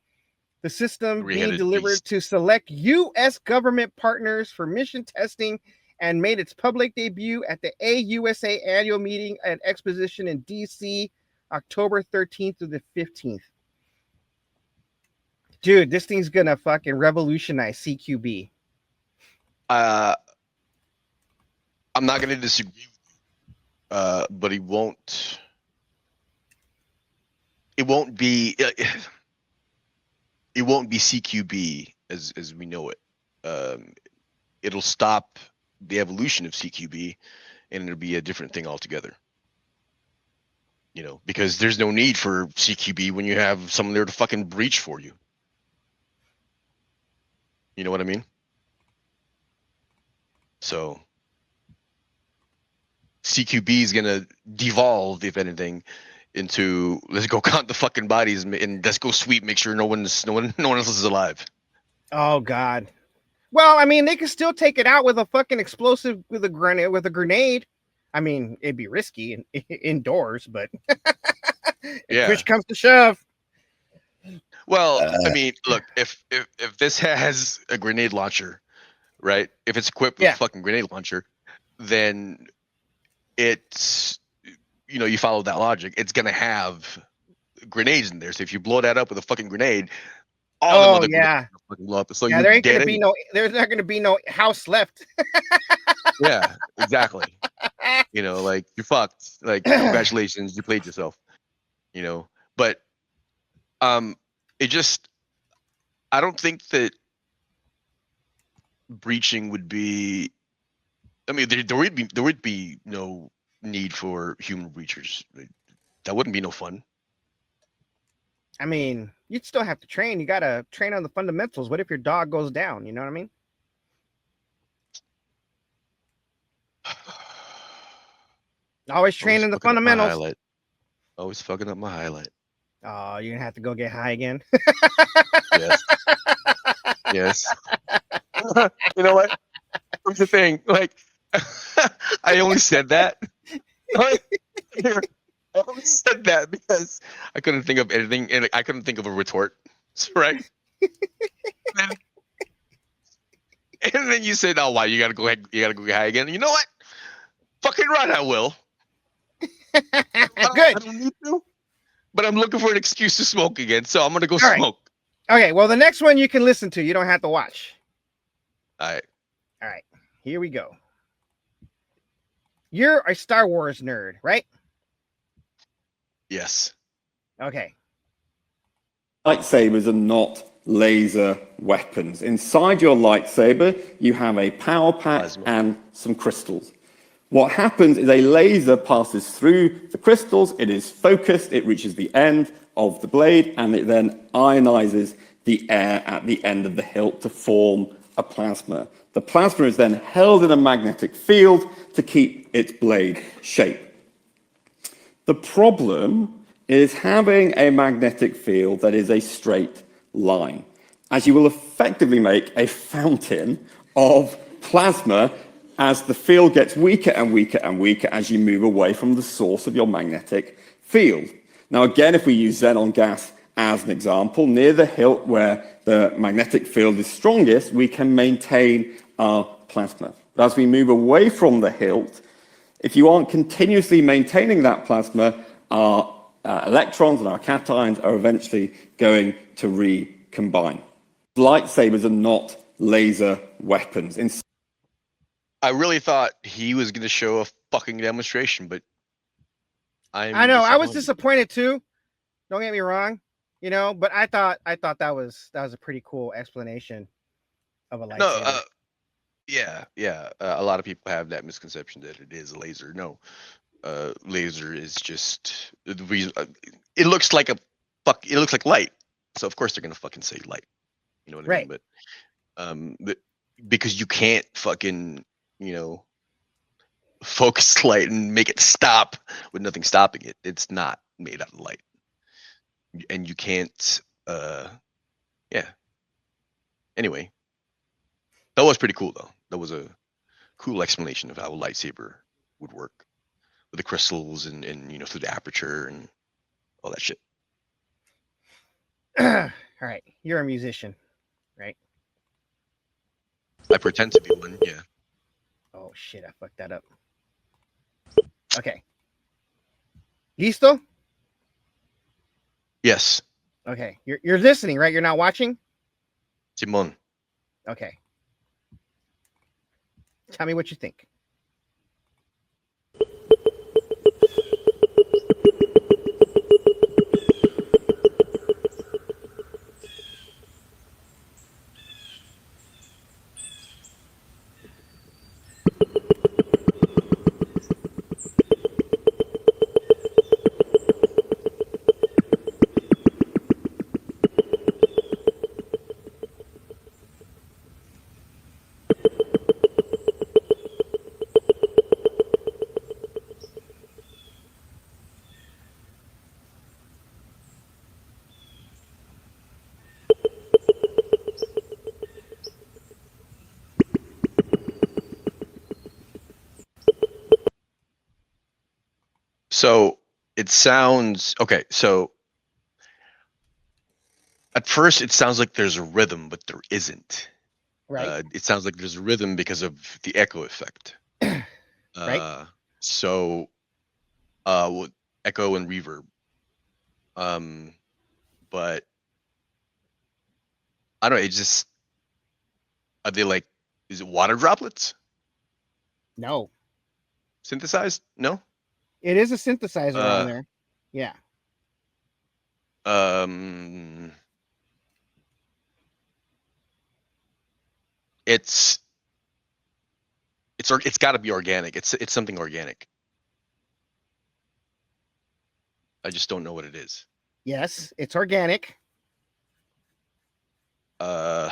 The system being delivered to select U.S. government partners for mission testing and made its public debut at the AUSA annual meeting and exposition in D.C. October 13th to the 15th. Dude, this thing's gonna fucking revolutionize CQB. I'm not gonna disagree, but it won't be it won't be CQB as we know it. It'll stop the evolution of CQB, and it'll be a different thing altogether. You know, because there's no need for CQB when you have someone there to fucking breach for you. You know what I mean? So CQB is gonna devolve, if anything, into let's go count the fucking bodies and let's go sweep, make sure no one else is alive. Oh God. Well, I mean, they could still take it out with a fucking explosive with a grenade. I mean, it'd be risky indoors, but Yeah. Push comes to shove. Well, I mean, look, if this has a grenade launcher, right? If it's equipped with a fucking grenade launcher, then it's, you know, you follow that logic, it's gonna have grenades in there. So if you blow that up with a fucking grenade, all the other fucking blow up. So yeah, you're there ain't dead gonna be there's not gonna be no house left. Yeah, exactly. You know, like you're fucked. Like congratulations, you played yourself. You know, but it just, I don't think that breaching would be. I mean, there would be no need for human breachers. That wouldn't be no fun. I mean, you'd still have to train. You gotta train on the fundamentals. What if your dog goes down? You know what I mean? Always training the fundamentals. Always fucking up my highlight. Oh, you're gonna have to go get high again. Yes. Yes. You know what? Here's the thing. Like, I only said that. I only said that because I couldn't think of anything, and I couldn't think of a retort. Right? And then you said, "Oh, why you gotta go ahead? You gotta go get high again." You know what? Fucking right, I will. Good. I don't need to, but I'm looking for an excuse to smoke again, so I'm gonna go smoke. Okay. Well, the next one you can listen to. You don't have to watch. All right. All right. Here we go. You're a Star Wars nerd, right? Yes. Okay. Lightsabers are not laser weapons. Inside your lightsaber, you have a power pack and some crystals. What happens is a laser passes through the crystals, it is focused, it reaches the end of the blade, and it then ionizes the air at the end of the hilt to form a plasma. The plasma is then held in a magnetic field to keep its blade shape. The problem is having a magnetic field that is a straight line, as you will effectively make a fountain of plasma as the field gets weaker and weaker and weaker as you move away from the source of your magnetic field. Now again, if we use xenon gas as an example, near the hilt where the magnetic field is strongest, we can maintain our plasma. But as we move away from the hilt, if you aren't continuously maintaining that plasma, our electrons and our cations are eventually going to recombine. Lightsabers are not laser weapons. I really thought he was going to show a fucking demonstration, but I know I was disappointed too. Don't get me wrong, you know, but I thought that was a pretty cool explanation of a lightsaber. No, yeah. A lot of people have that misconception that it is a laser. No, laser is just the reason. It looks like it looks like light, so of course they're gonna fucking say light. You know what I mean? But because you can't fucking, you know, focus light and make it stop with nothing stopping it. It's not made out of light, and you can't. Yeah. Anyway, that was pretty cool though. That was a cool explanation of how a lightsaber would work with the crystals and you know, through the aperture and all that shit. All right, you're a musician, right? I pretend to be one, yeah. Oh shit, I fucked that up. Okay. Listo? Yes, Okay, you're listening, right? You're not watching. Simon. Okay. Tell me what you think. So it sounds okay. So at first, it sounds like there's a rhythm, but there isn't. Right. It sounds like there's a rhythm because of the echo effect. Right. So, with echo and reverb. But I don't know. It just are they like? Is it water droplets No, synthesized? No. it is a synthesizer on Uh, there. Yeah. um, it's it's got to be organic. It's something organic. I just don't know what it is. Yes, it's organic. Uh,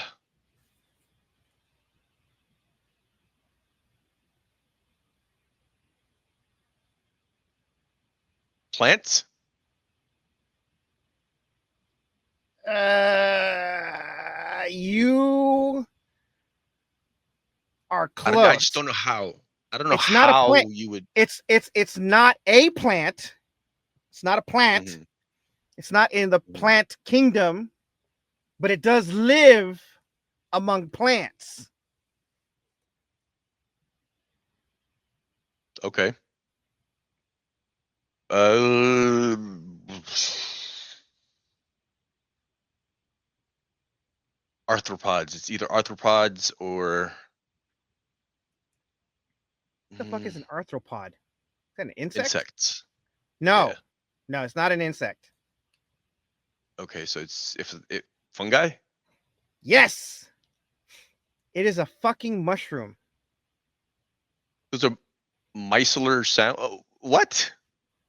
plants. You are I just close. don't know how. I don't know It's not a how plant. you would. It's not a plant. It's not a plant. Mhm. It's not in the plant kingdom, but it does live among plants. Okay. Uh, arthropods. It's either arthropods or What the fuck is an arthropod? Is that an insect? insects. No. Yeah. No, it's not an insect. Okay, so it's if it fungi. Yes. It is a fucking mushroom. Those are micellar sound. Oh, what?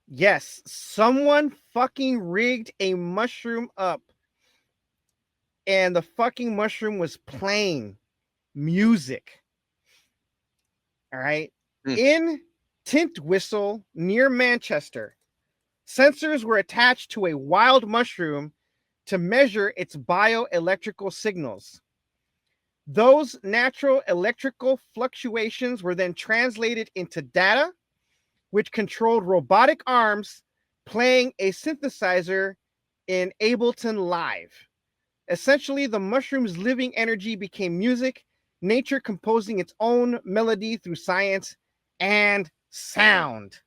Yes, someone fucking rigged a mushroom up, and the fucking mushroom was playing music. All right. Hmm. In Tintwistle near Manchester, sensors were attached to a wild mushroom to measure its bioelectrical signals. Those natural electrical fluctuations were then translated into data, which controlled robotic arms playing a synthesizer in Ableton Live. Essentially, the mushroom's living energy became music, nature composing its own melody through science and sound.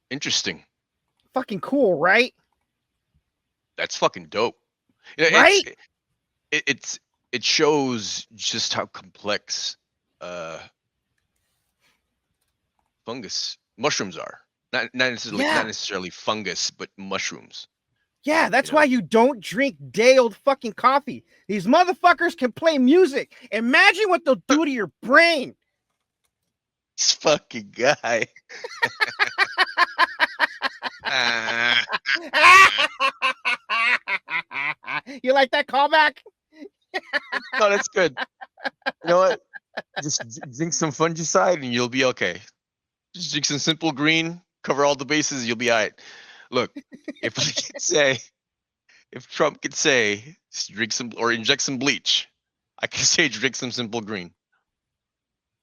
Interesting. Fucking cool, right? That's fucking dope. Yeah, Right? it shows just how complex fungus mushrooms are. Not Yeah. necessarily fungus, but mushrooms. Yeah, that's You know? why you don't drink day old fucking coffee. These motherfuckers can play music. Imagine what they'll do to your brain. This fucking guy. Ah, You like that callback? no, that's good. You know what? Just drink some fungicide and you'll be okay. Just drink some simple green, cover all the bases, you'll be all right. Look, if I could say, if Trump could say, drink some or inject some bleach, I can say drink some simple green.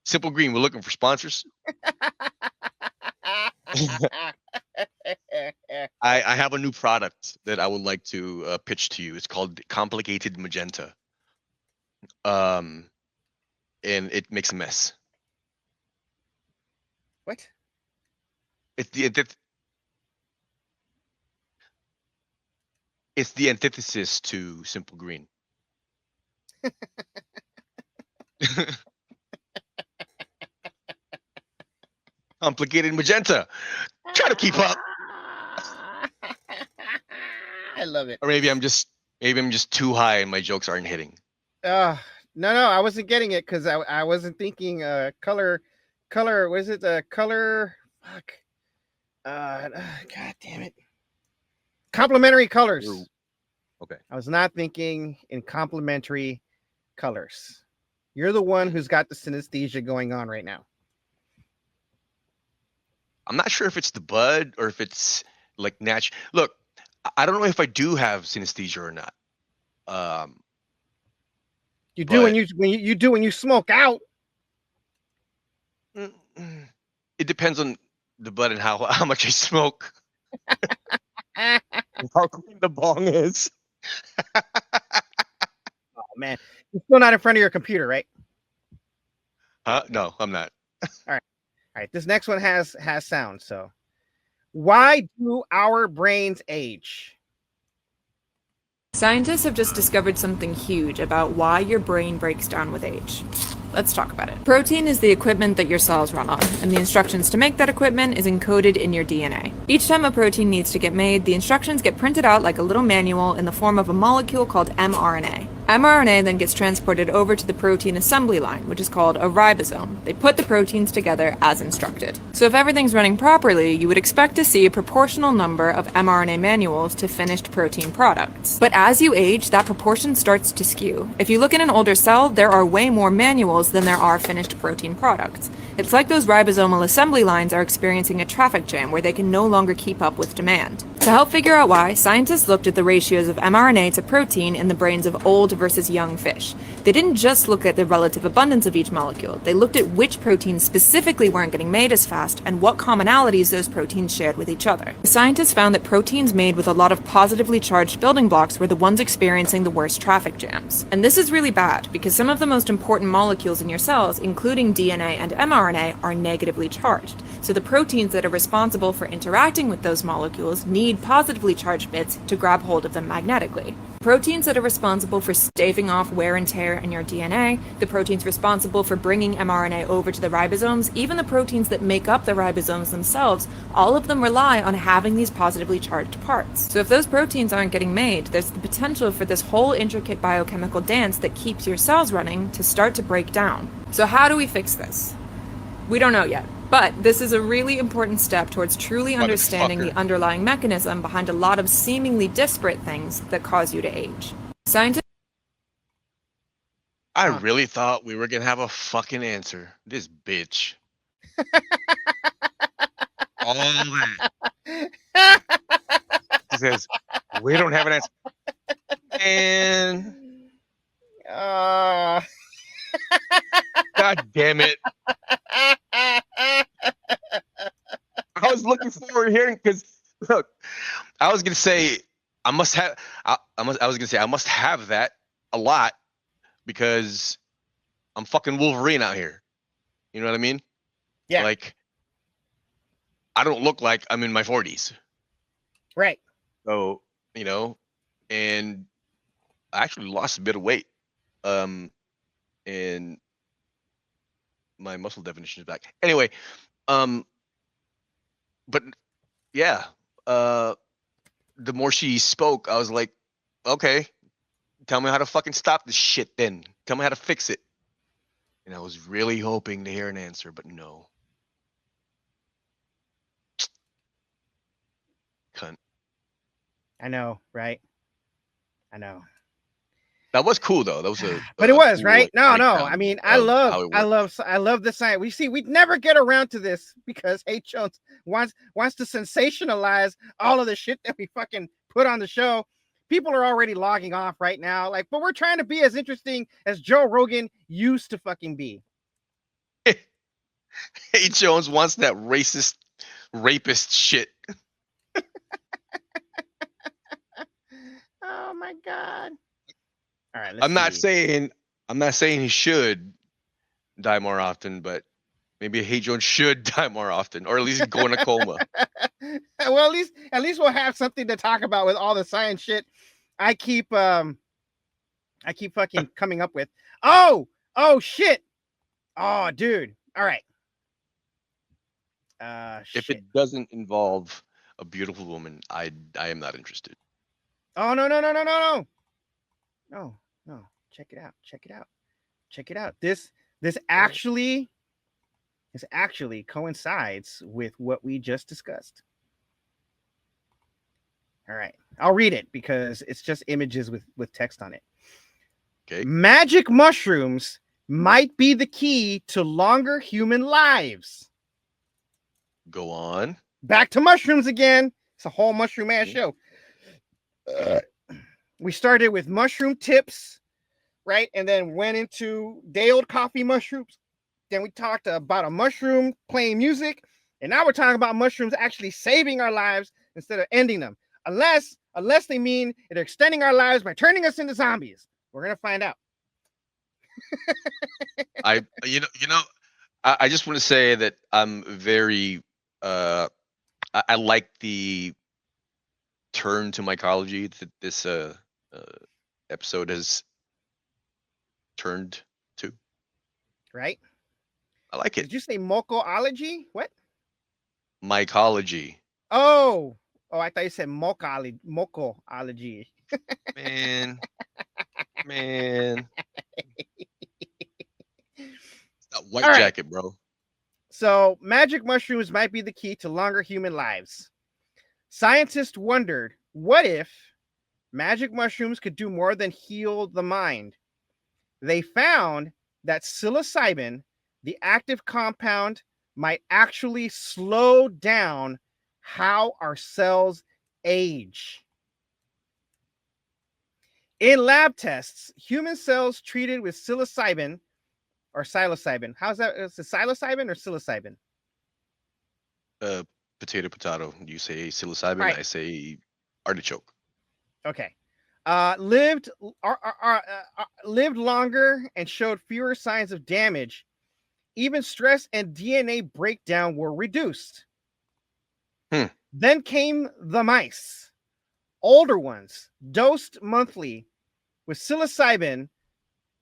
Simple green, we're looking for sponsors. I have a new product that I would like to pitch to you. It's called Complicated Magenta. And it makes a mess. What? It It's the antithesis to simple green. Complicated magenta. Try to keep up. I love it. Or maybe I'm just too high and my jokes aren't hitting. No, I wasn't getting it because I wasn't thinking color. Was it the color? Fuck. God damn it. Complementary colors. Ooh. Okay. I was not thinking in complementary colors. You're the one who's got the synesthesia going on right now. I'm not sure if it's the bud or if it's like natural. Look, I don't know if I do have synesthesia or not. You do when you smoke out. It depends on the bud and how much I smoke. How clean the bong is. Oh man, you're still not in front of your computer, right? No, I'm not. All right. This next one has sound. So, why do our brains age? Scientists have just discovered something huge about why your brain breaks down with age. Let's talk about it. Protein is the equipment that your cells run on, and the instructions to make that equipment is encoded in your DNA. Each time a protein needs to get made, the instructions get printed out like a little manual in the form of a molecule called mRNA. mRNA then gets transported over to the protein assembly line, which is called a ribosome. They put the proteins together as instructed. So if everything's running properly, you would expect to see a proportional number of mRNA manuals to finished protein products. But as you age, that proportion starts to skew. If you look at an older cell, there are way more manuals than there are finished protein products. It's like those ribosomal assembly lines are experiencing a traffic jam where they can no longer keep up with demand. To help figure out why, scientists looked at the ratios of mRNA to protein in the brains of old versus young fish. They didn't just look at the relative abundance of each molecule, they looked at which proteins specifically weren't getting made as fast and what commonalities those proteins shared with each other. The scientists found that proteins made with a lot of positively charged building blocks were the ones experiencing the worst traffic jams. And this is really bad, because some of the most important molecules in your cells, including DNA and mRNA, are negatively charged. So the proteins that are responsible for interacting with those molecules need positively charged bits to grab hold of them magnetically. Proteins that are responsible for staving off wear and tear in your DNA, the proteins responsible for bringing mRNA over to the ribosomes, even the proteins that make up the ribosomes themselves, all of them rely on having these positively charged parts. So if those proteins aren't getting made, there's the potential for this whole intricate biochemical dance that keeps your cells running to start to break down. So how do we fix this? We don't know yet. But this is a really important step towards truly understanding the underlying mechanism behind a lot of seemingly disparate things that cause you to age. Scientists. I really thought we were gonna have a fucking answer. This bitch. All that. He says, we don't have an answer. And God damn it. I was looking forward to hearing, because look, I was gonna say I must have that a lot because I'm fucking Wolverine out here. You know what I mean? Yeah. Like, I don't look like I'm in my 40s. Right. So, you know, and I actually lost a bit of weight. And my muscle definition is back. Anyway, but yeah, the more she spoke, I was like, okay, tell me how to fucking stop this shit then. Tell me how to fix it. And I was really hoping to hear an answer, but no. Cunt. I know, right? I know. That was cool though. That was but it was cool, right. No. breakdown I mean, of how it worked. I love the science. We never get around to this because H. Jones wants to sensationalize all of the shit that we fucking put on the show. People are already logging off right now. Like, but we're trying to be as interesting as Joe Rogan used to fucking be. Hey, Jones wants that racist, rapist shit. Oh my god! All right, I'm not saying he should die more often, but Maybe Hey Jones should die more often, or at least go in a coma. Well, at least we'll have something to talk about with all the science shit I keep fucking coming up with. Oh shit. Oh, dude. All right. If Shit. it doesn't involve a beautiful woman, I am not interested. Oh no. Check it out. This actually coincides with what we just discussed. All right. I'll read it because it's just images with text on it. Okay. Magic mushrooms might be the key to longer human lives. Go on. Back to mushrooms again. It's a whole mushroom ass show. We started with mushroom tips, right? And then went into day old coffee mushrooms. Then we talked about a mushroom playing music. And now we're talking about mushrooms actually saving our lives instead of ending them. Unless they mean they're extending our lives by turning us into zombies. We're going to find out. I just want to say that I'm very I like the turn to mycology that this episode has turned to. Right? I like it. Did you say mocoology? What? Mycology. Oh, I thought you said mocoology. Man. That white jacket, bro. So magic mushrooms might be the key to longer human lives. Scientists wondered, what if magic mushrooms could do more than heal the mind? They found that psilocybin, the active compound, might actually slow down how our cells age. In lab tests, human cells treated with psilocybin or psilocybin. How's that? Is it psilocybin or psilocybin? Potato. You say psilocybin, right. I say artichoke. Okay. Lived longer and showed fewer signs of damage. Even stress and DNA breakdown were reduced. Then came the mice. Older ones, dosed monthly with psilocybin,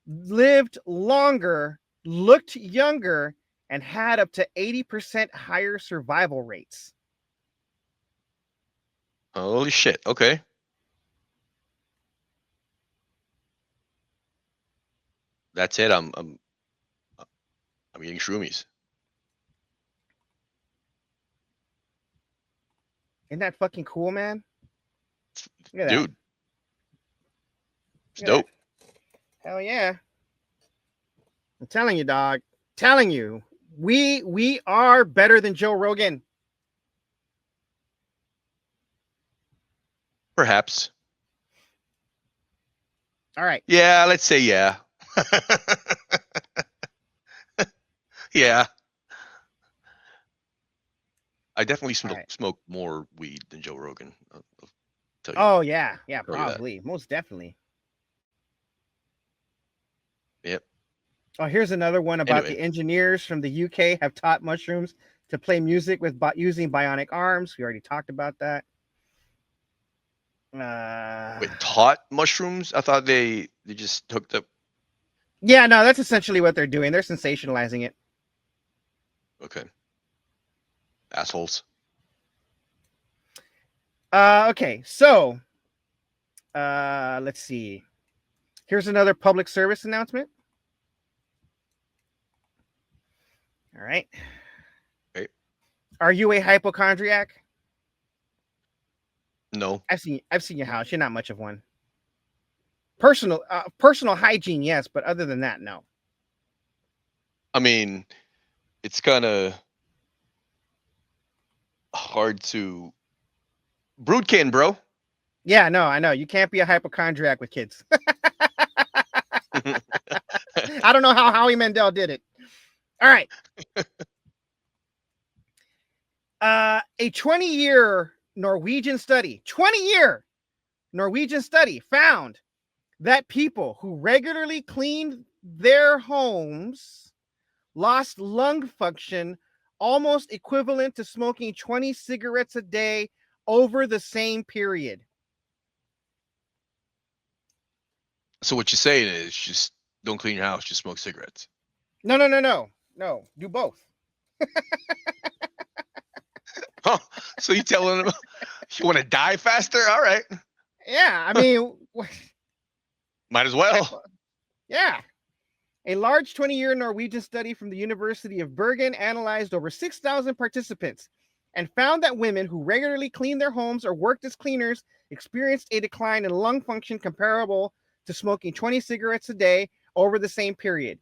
lived longer, looked younger, and had up to 80% higher survival rates. Holy shit. Okay. That's it. I'm eating shroomies. Isn't that fucking cool, man? Look at Dude. that. It's dope. Hell yeah. I'm telling you, dog. Telling you. We are better than Joe Rogan. Perhaps. All right. Yeah, let's say yeah. Yeah. I definitely smoke more weed than Joe Rogan. I'll tell you. Oh, yeah. Yeah, probably. Most definitely. Yep. Oh, here's another one about the engineers from the UK have taught mushrooms to play music with using bionic arms. We already talked about that. Wait, taught mushrooms? I thought they just hooked up. Yeah, no, that's essentially what they're doing. They're sensationalizing it. Okay. Assholes. Okay, so let's see. Here's another public service announcement. All right. Okay. Are you a hypochondriac? No. I've seen your house. You're not much of one. Personal hygiene, yes, but other than that, no. I mean, it's kind of hard to brood can, bro. Yeah, no, I know. You can't be a hypochondriac with kids. I don't know how Howie Mandel did it. All right. A 20-year Norwegian study found that people who regularly cleaned their homes lost lung function almost equivalent to smoking 20 cigarettes a day over the same period. So what you're saying is just don't clean your house, just smoke cigarettes. No. Do both. Huh. So you telling them you want to die faster? All right. Yeah, I mean, Might as well. yeah. A large 20-year Norwegian study from the University of Bergen analyzed over 6,000 participants and found that women who regularly cleaned their homes or worked as cleaners experienced a decline in lung function comparable to smoking 20 cigarettes a day over the same period.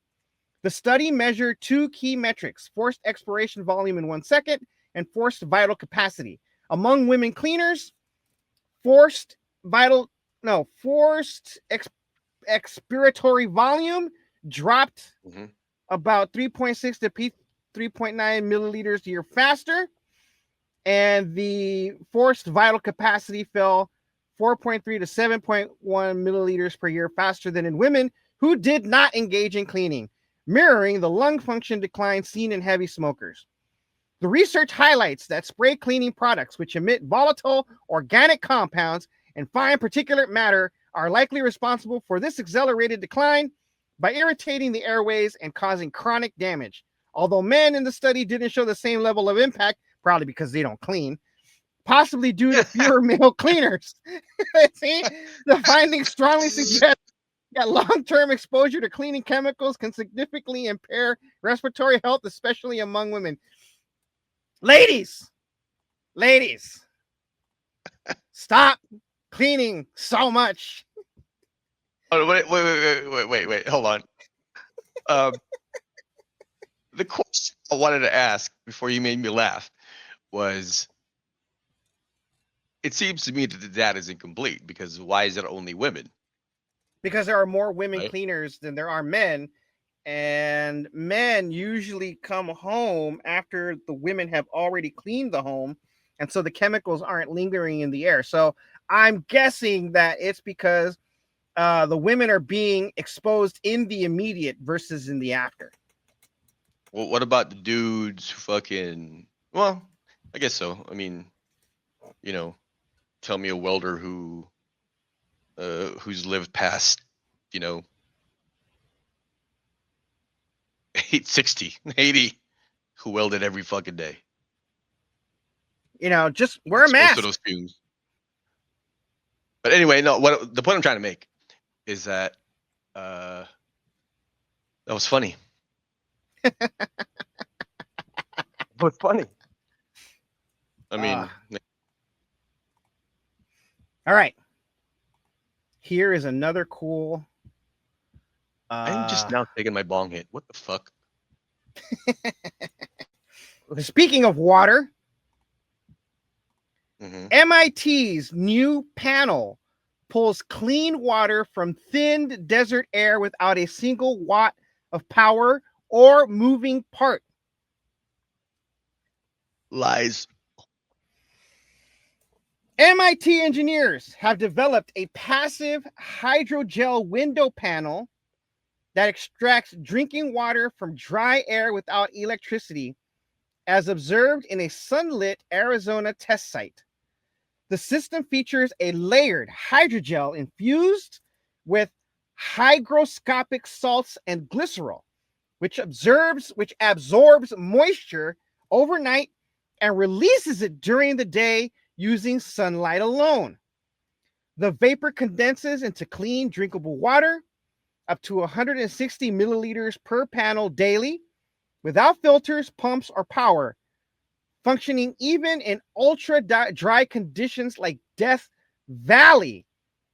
The study measured two key metrics: forced expiration volume in 1 second and forced vital capacity. Among women cleaners, forced expiratory volume dropped about 3.6 to 3.9 milliliters a year faster, and the forced vital capacity fell 4.3 to 7.1 milliliters per year faster than in women who did not engage in cleaning, mirroring the lung function decline seen in heavy smokers. The research highlights that spray cleaning products, which emit volatile organic compounds and fine particulate matter, are likely responsible for this accelerated decline by irritating the airways and causing chronic damage. Although men in the study didn't show the same level of impact, probably because they don't clean, possibly due to fewer male cleaners. See, the findings strongly suggest that long-term exposure to cleaning chemicals can significantly impair respiratory health, especially among women. Ladies, stop cleaning so much. Oh, wait. Hold on. The question I wanted to ask before you made me laugh was, it seems to me that the data is incomplete, because why is it only women? Because there are more women Right. cleaners than there are men, and men usually come home after the women have already cleaned the home, and so the chemicals aren't lingering in the air. So I'm guessing that it's because the women are being exposed in the immediate versus in the after. Well, what about the dudes who fucking? Well, I guess so. I mean, tell me a welder who's lived past, 60, 80, who welded every fucking day. Just wear a Exposed mask. to those fumes. But anyway, no. What the point I'm trying to make is that that was funny. It was funny. I mean, all right. Here is another cool. I'm just now taking my bong hit. What the fuck? Speaking of water, Mm-hmm. MIT's new panel pulls clean water from thinned desert air without a single watt of power or moving part. Lies. MIT engineers have developed a passive hydrogel window panel that extracts drinking water from dry air without electricity, as observed in a sunlit Arizona test site. The system features a layered hydrogel infused with hygroscopic salts and glycerol, which absorbs moisture overnight and releases it during the day using sunlight alone. The vapor condenses into clean, drinkable water, up to 160 milliliters per panel daily, without filters, pumps, or power, functioning even in ultra dry conditions like Death Valley,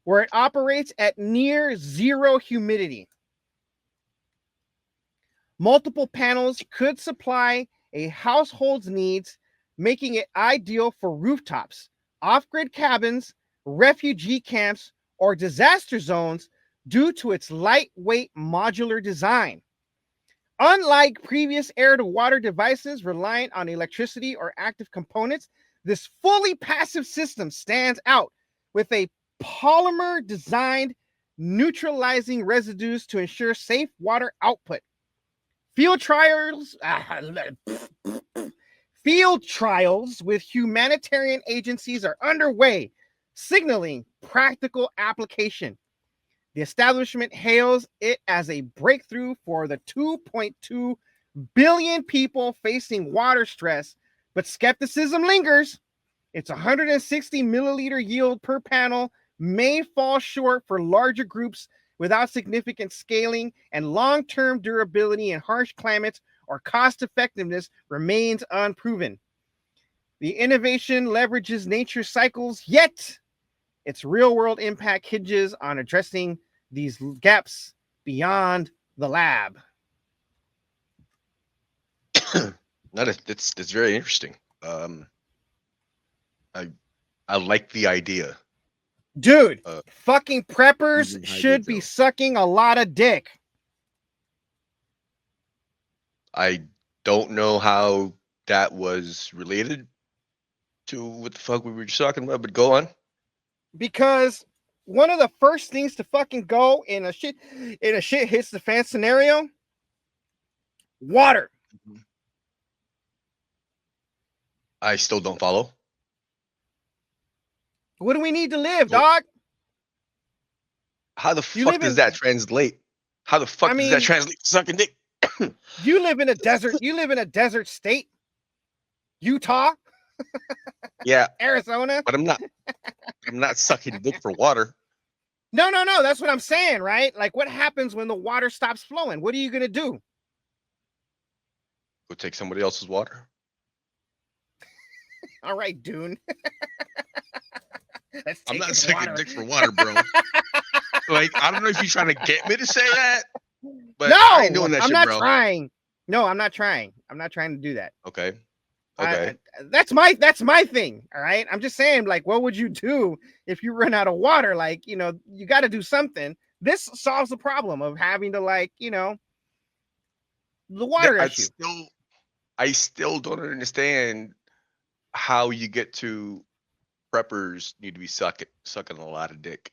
where it operates at near zero humidity. Multiple panels could supply a household's needs, making it ideal for rooftops, off-grid cabins, refugee camps, or disaster zones due to its lightweight modular design. Unlike previous air-to-water devices reliant on electricity or active components, this fully passive system stands out with a polymer designed neutralizing residues to ensure safe water output. Field trials with humanitarian agencies are underway, signaling practical application. The establishment hails it as a breakthrough for the 2.2 billion people facing water stress, but skepticism lingers. Its 160 milliliter yield per panel may fall short for larger groups without significant scaling, and long-term durability in harsh climates or cost-effectiveness remains unproven. The innovation leverages nature's cycles, yet its real-world impact hinges on addressing these gaps beyond the lab. That's very interesting. I like the idea. Dude, fucking preppers using should be hydrogel. sucking a lot of dick. I don't know how that was related to what the fuck we were just talking about, but go on. Because one of the first things to fucking go in a shit hits the fan scenario, water. I still don't follow. What do we need to live, dog? How the You fuck live does in- that translate? How the fuck I does that mean- translate to sucking dick? You live in a desert. You live in a desert state. Utah, Yeah, Arizona. but I'm not sucking dick for water. No. That's what I'm saying, right? Like, what happens when the water stops flowing? What are you gonna do? Go take somebody else's water. All right, Dune. Let's I'm take not his sucking water. dick for water, bro. Like, I don't know if you're trying to get me to say that, but No, I ain't doing that I'm shit, not bro. trying. No, I'm not trying. I'm not trying to do that. Okay. That's my thing. All right. I'm just saying, like, what would you do if you run out of water? Like, you got to do something. This solves the problem of having to, like, the water issue. I still don't understand how you get to preppers need to be sucking a lot of dick.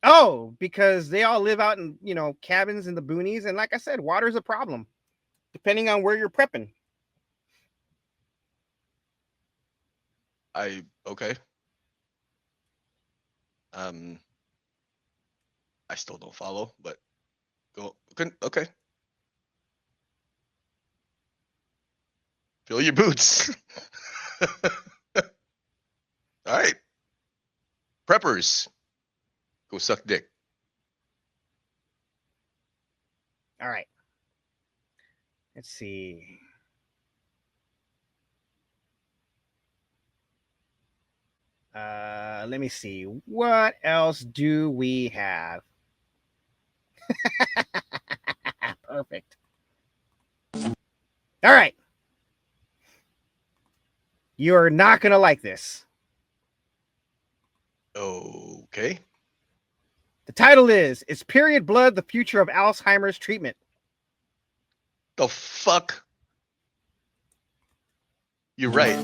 Oh, because they all live out in, cabins in the boonies. And like I said, water is a problem depending on where you're prepping. Okay. I still don't follow, but go. Okay. Fill your boots. All right. Preppers, go suck dick. All right. Let's see. Let me see. What else do we have? Perfect. All right. You're not going to like this. Okay. The title is Period Blood the Future of Alzheimer's Treatment? The fuck? You're right.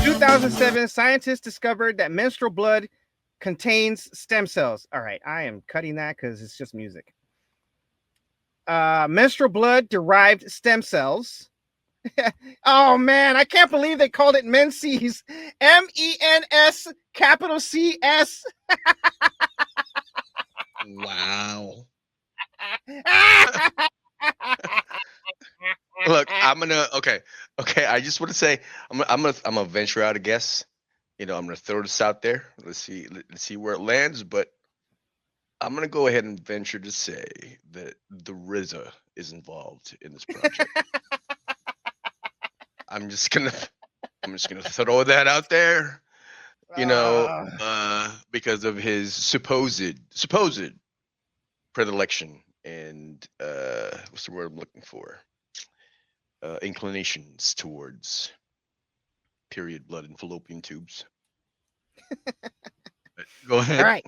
2007, scientists discovered that menstrual blood contains stem cells. All right, I am cutting that because it's just music. Menstrual blood derived stem cells. Oh man, I can't believe they called it Menses. MENS capital CS. Wow. Look, okay. I just want to say I'm gonna venture out a guess. I'm gonna throw this out there. Let's see where it lands. But I'm gonna go ahead and venture to say that the RZA is involved in this project. I'm just gonna throw that out there. Because of his supposed predilection and what's the word I'm looking for? Inclinations towards period blood and fallopian tubes. Go ahead. All right.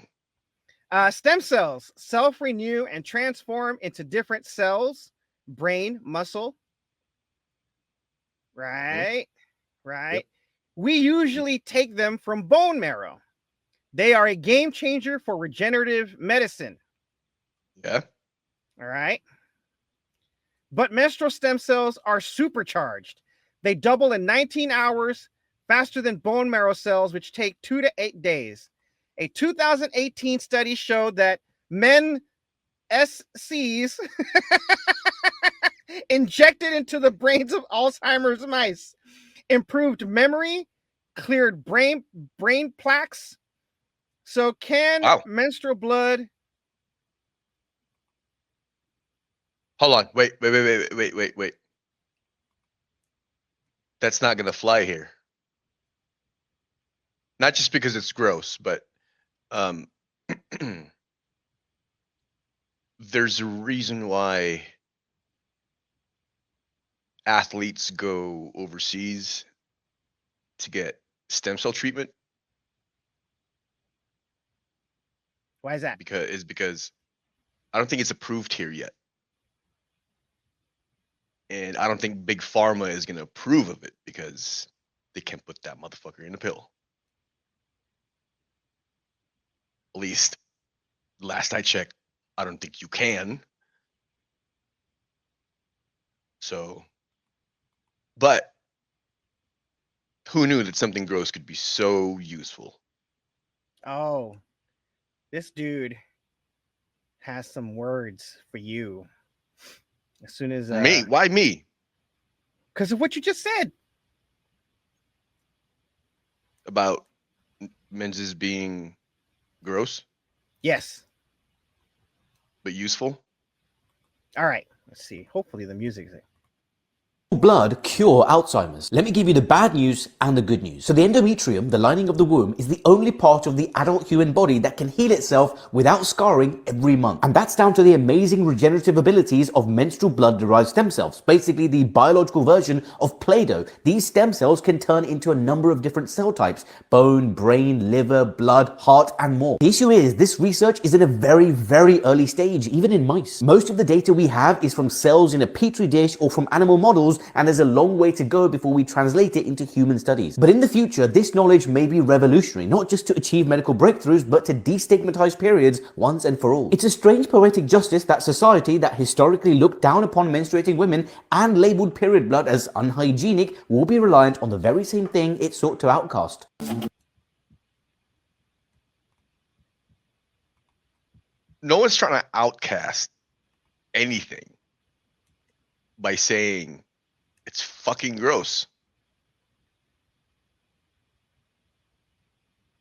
Stem cells self-renew and transform into different cells, brain, muscle. Right. Right. Yep. We usually take them from bone marrow. They are a game changer for regenerative medicine. Yeah. All right. But menstrual stem cells are supercharged. They double in 19 hours faster than bone marrow cells, which take 2 to 8 days. A 2018 study showed that men SCs injected into the brains of Alzheimer's mice improved memory, cleared brain plaques. So can menstrual blood... Hold on. Wait. That's not going to fly here. Not just because it's gross, but there's a reason why athletes go overseas to get stem cell treatment. Why is that? Because I don't think it's approved here yet. And I don't think Big Pharma is going to approve of it because they can't put that motherfucker in a pill. At least last I checked, I don't think you can. So, but who knew that something gross could be so useful? Oh, this dude has some words for you. As soon as me, why me? Because of what you just said about menses being gross. Yes, but useful. All right, let's see. Hopefully the music's in. Blood cure Alzheimer's. Let me give you the bad news and the good news. So the endometrium, the lining of the womb, is the only part of the adult human body that can heal itself without scarring every month. And that's down to the amazing regenerative abilities of menstrual blood-derived stem cells, basically the biological version of Play-Doh. These stem cells can turn into a number of different cell types: bone, brain, liver, blood, heart, and more. The issue is this research is in a very, very early stage, even in mice. Most of the data we have is from cells in a petri dish or from animal models, and there's a long way to go before we translate it into human studies. But in the future, this knowledge may be revolutionary, not just to achieve medical breakthroughs, but to destigmatize periods once and for all. It's a strange poetic justice that society that historically looked down upon menstruating women and labeled period blood as unhygienic will be reliant on the very same thing it sought to outcast. No one's trying to outcast anything by saying it's fucking gross.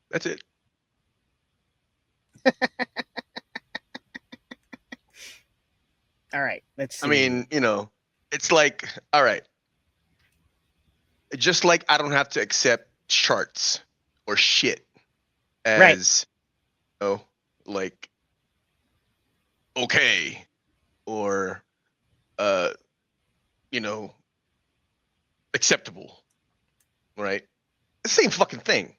That's it. All right, let's see. I mean, you know, it's like, all right. Just like I don't have to accept charts or shit as, oh, like, okay, or, you know, acceptable, right? The same fucking thing.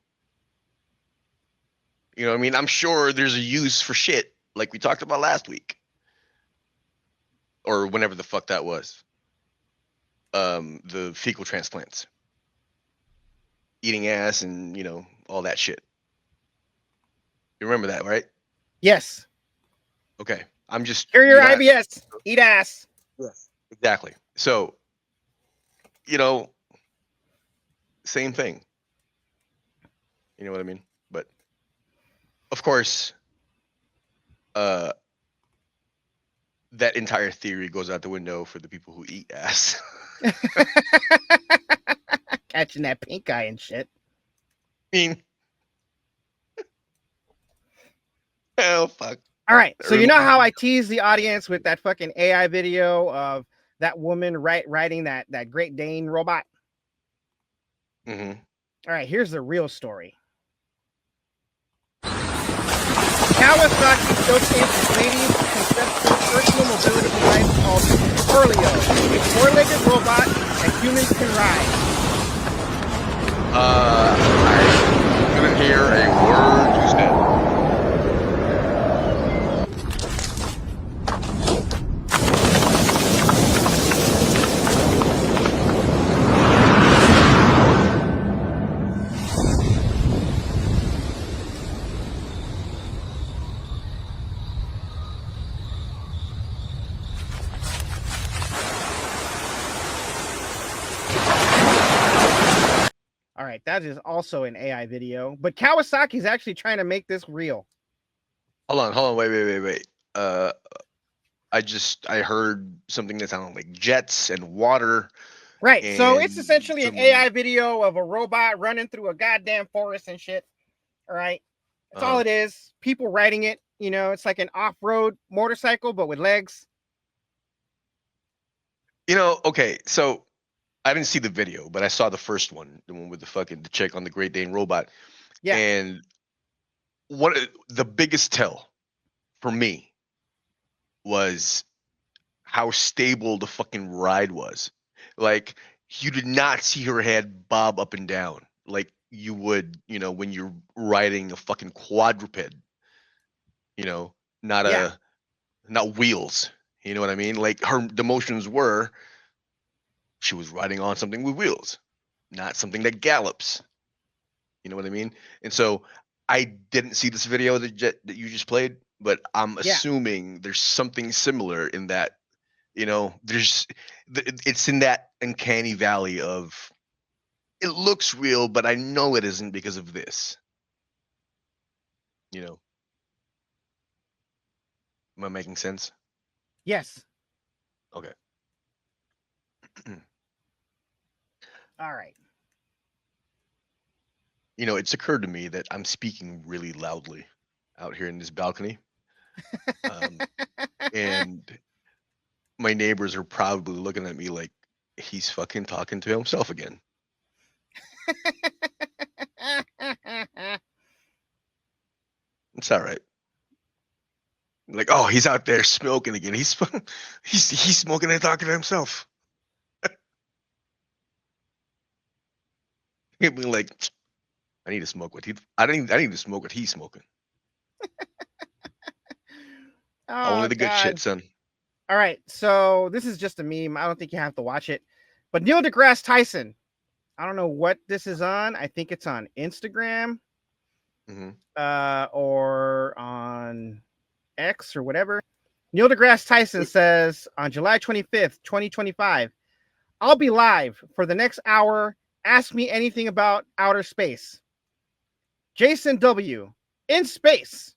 You know what I mean? I'm sure there's a use for shit like we talked about last week. Or whenever the fuck that was. The fecal transplants. Eating ass and, you know, all that shit. You remember that, right? Yes. Okay. I'm just... Hear your IBS. Eat ass. Yes. Exactly. So, you know, same thing. You know what I mean? But, of course, that entire theory goes out the window for the people who eat ass. Catching that pink eye and shit. I mean, oh, fuck. All right. So you know how I tease the audience with that fucking AI video of that woman riding that Great Dane robot? Mm-hmm. All right, here's the real story. Kawasaki showcased latest conceptual personal mobility device called Orleo, a four-legged robot that humans can ride. I couldn't hear a word you said. All right, that is also an AI video, but Kawasaki's actually trying to make this real. Hold on, wait. I heard something that sounded like jets and water. Right, so it's and essentially an someone- AI video of a robot running through a goddamn forest and shit. All right, that's all it is. People riding it. You know, it's like an off-road motorcycle, but with legs. You know, okay, so I didn't see the video, but I saw the first one, the one with the chick on the Great Dane robot. Yeah. And the biggest tell for me was how stable the fucking ride was. Like, you did not see her head bob up and down like you would, when you're riding a fucking quadruped. Not wheels. You know what I mean? Like, the motions were, she was riding on something with wheels, not something that gallops. You know what I mean? And so I didn't see this video that you just played, but I'm assuming there's something similar in that, it's in that uncanny valley of, it looks real, but I know it isn't because of this. Am I making sense? Yes. Okay. All right. It's occurred to me that I'm speaking really loudly out here in this balcony. And my neighbors are probably looking at me like he's fucking talking to himself again. It's all right. Like, oh, he's out there smoking again. He's smoking and talking to himself. He'd be like, I need to smoke what I need to smoke what he's smoking. Only the good shit, son. All right, so this is just a meme. I don't think you have to watch it. But Neil deGrasse Tyson, I don't know what this is on. I think it's on Instagram, or on X or whatever. Neil deGrasse Tyson says on July 25th, 2025, I'll be live for the next hour. Ask me anything about outer space. Jason W. In space.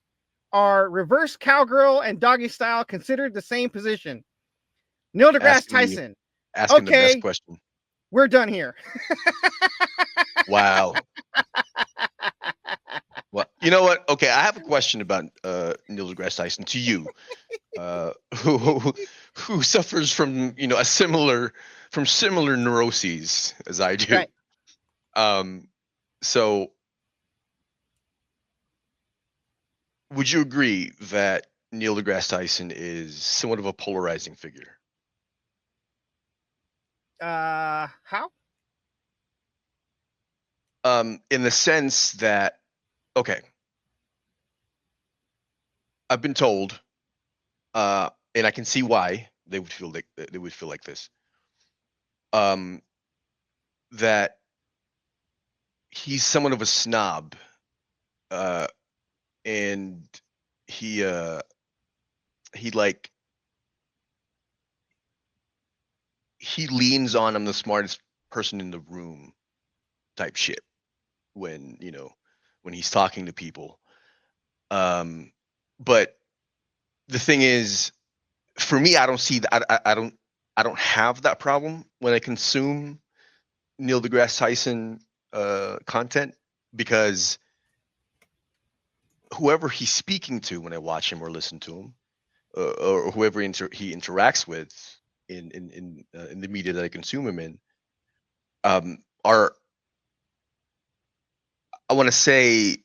Are reverse cowgirl and doggy style considered the same position? Neil deGrasse Tyson. Asking the best question. We're done here. Wow. Well, you know what? Okay, I have a question about Neil deGrasse Tyson to you, who suffers from similar neuroses as I do. Right. So would you agree that Neil deGrasse Tyson is somewhat of a polarizing figure? How? In the sense that, okay, I've been told, and I can see why they would feel like this, that he's somewhat of a snob, and he leans on I'm the smartest person in the room type shit when he's talking to people. But the thing is, for me, I don't see that. I don't have that problem when I consume Neil deGrasse Tyson content, because whoever he's speaking to when I watch him or listen to him, or whoever he interacts with in the media that I consume him in, are, I want to say,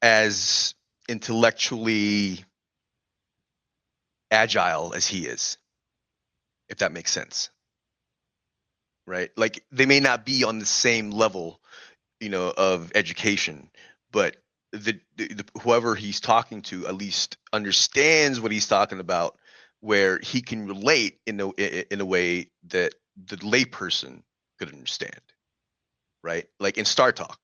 as intellectually agile as he is, if that makes sense. Right? Like, they may not be on the same level, of education, but the whoever he's talking to at least understands what he's talking about, where he can relate in a way that the layperson could understand. Right? Like in Star Talk.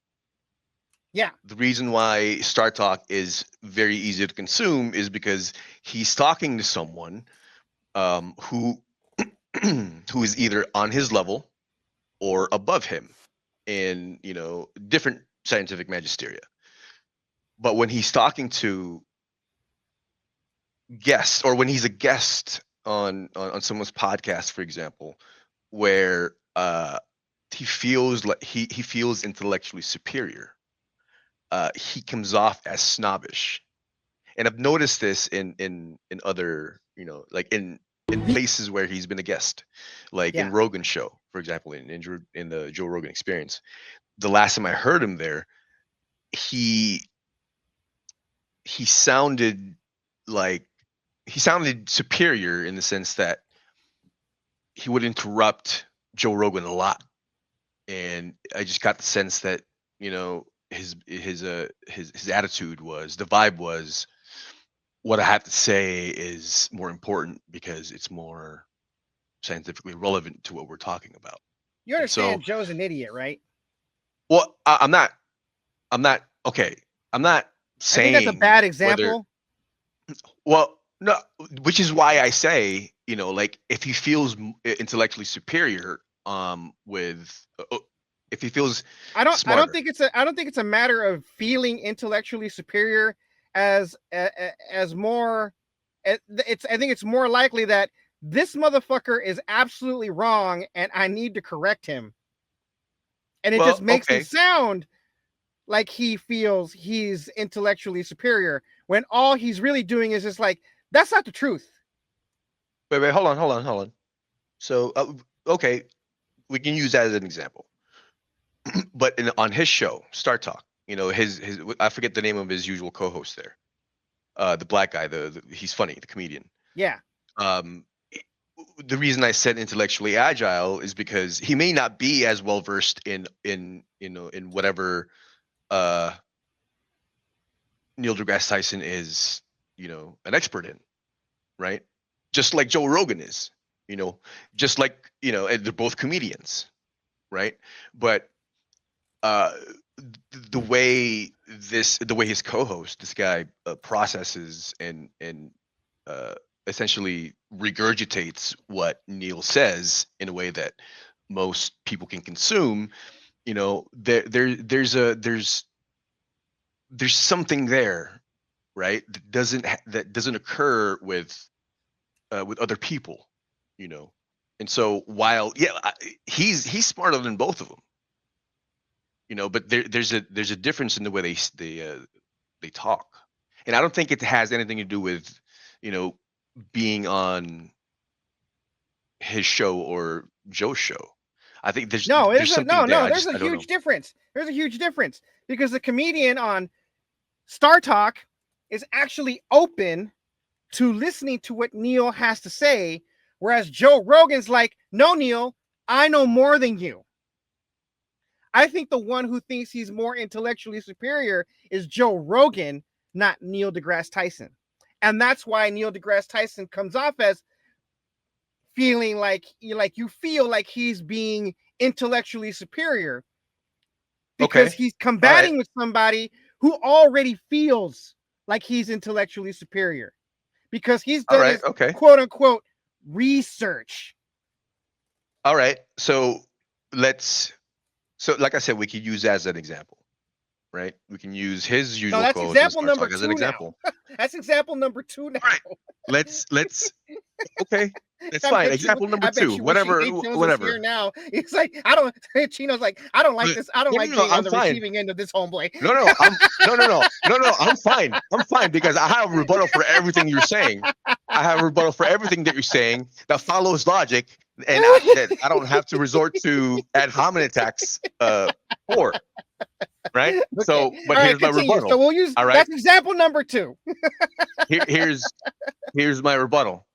Yeah. The reason why Star Talk is very easy to consume is because he's talking to someone who is either on his level or above him. in, different scientific magisteria. But when he's talking to guests, or when he's a guest on someone's podcast, for example, where he feels like he feels intellectually superior, he comes off as snobbish. And I've noticed this in other, like in places where he's been a guest, like in Rogan's show, for example, in the Joe Rogan Experience. The last time I heard him there, he sounded superior in the sense that he would interrupt Joe Rogan a lot, and I just got the sense that his attitude was, the vibe was, what I have to say is more important because it's more scientifically relevant to what we're talking about. You understand Joe's an idiot, right? Well, I'm not okay. I'm not saying I think that's a bad example. Well, no, which is why I say, like, if he feels intellectually superior, if he feels I don't smarter. think it's a matter of feeling intellectually superior as more. I think it's more likely that this motherfucker is absolutely wrong and I need to correct him. And it just makes him sound like he feels he's intellectually superior when all he's really doing is just like, that's not the truth. Wait, hold on. So, okay, we can use that as an example. But on his show, Star Talk, his I forget the name of his usual co-host there. The black guy, he's funny, the comedian. Yeah. The reason I said intellectually agile is because he may not be as well versed in whatever Neil deGrasse Tyson is, an expert in, right? Just like Joe Rogan is, just like, they're both comedians, right? But the way his co-host, this guy, processes and essentially regurgitates what Neil says in a way that most people can consume, there's something there, right? That doesn't occur with other people, And so while he's smarter than both of them, but there's a difference in the way they talk, and I don't think it has anything to do with being on his show or Joe's show. I think there's a huge difference. There's a huge difference because the comedian on Star Talk is actually open to listening to what Neil has to say, whereas Joe Rogan's like, no, Neil, I know more than you. I think the one who thinks he's more intellectually superior is Joe Rogan, not Neil deGrasse Tyson. And that's why Neil deGrasse Tyson comes off as feeling like you feel like he's being intellectually superior because he's combating with somebody who already feels like he's intellectually superior because he's done his quote unquote research. All right. So like I said, we could use that as an example, right? We can use his usual that's quote example number as 2 an example. That's example number 2 now. All right. Let's okay. That's fine. Example number 2. Whatever. Here now, it's like Chino's like, I don't like this. I don't like being on the receiving end of this, homeboy. No. I'm fine. I'm fine because I have a rebuttal for everything you're saying. I have a rebuttal for everything that you're saying that follows logic, and I don't have to resort to ad hominem attacks for. Right. Okay. So, but here's my rebuttal. So we'll use that's example number 2. Here's my rebuttal.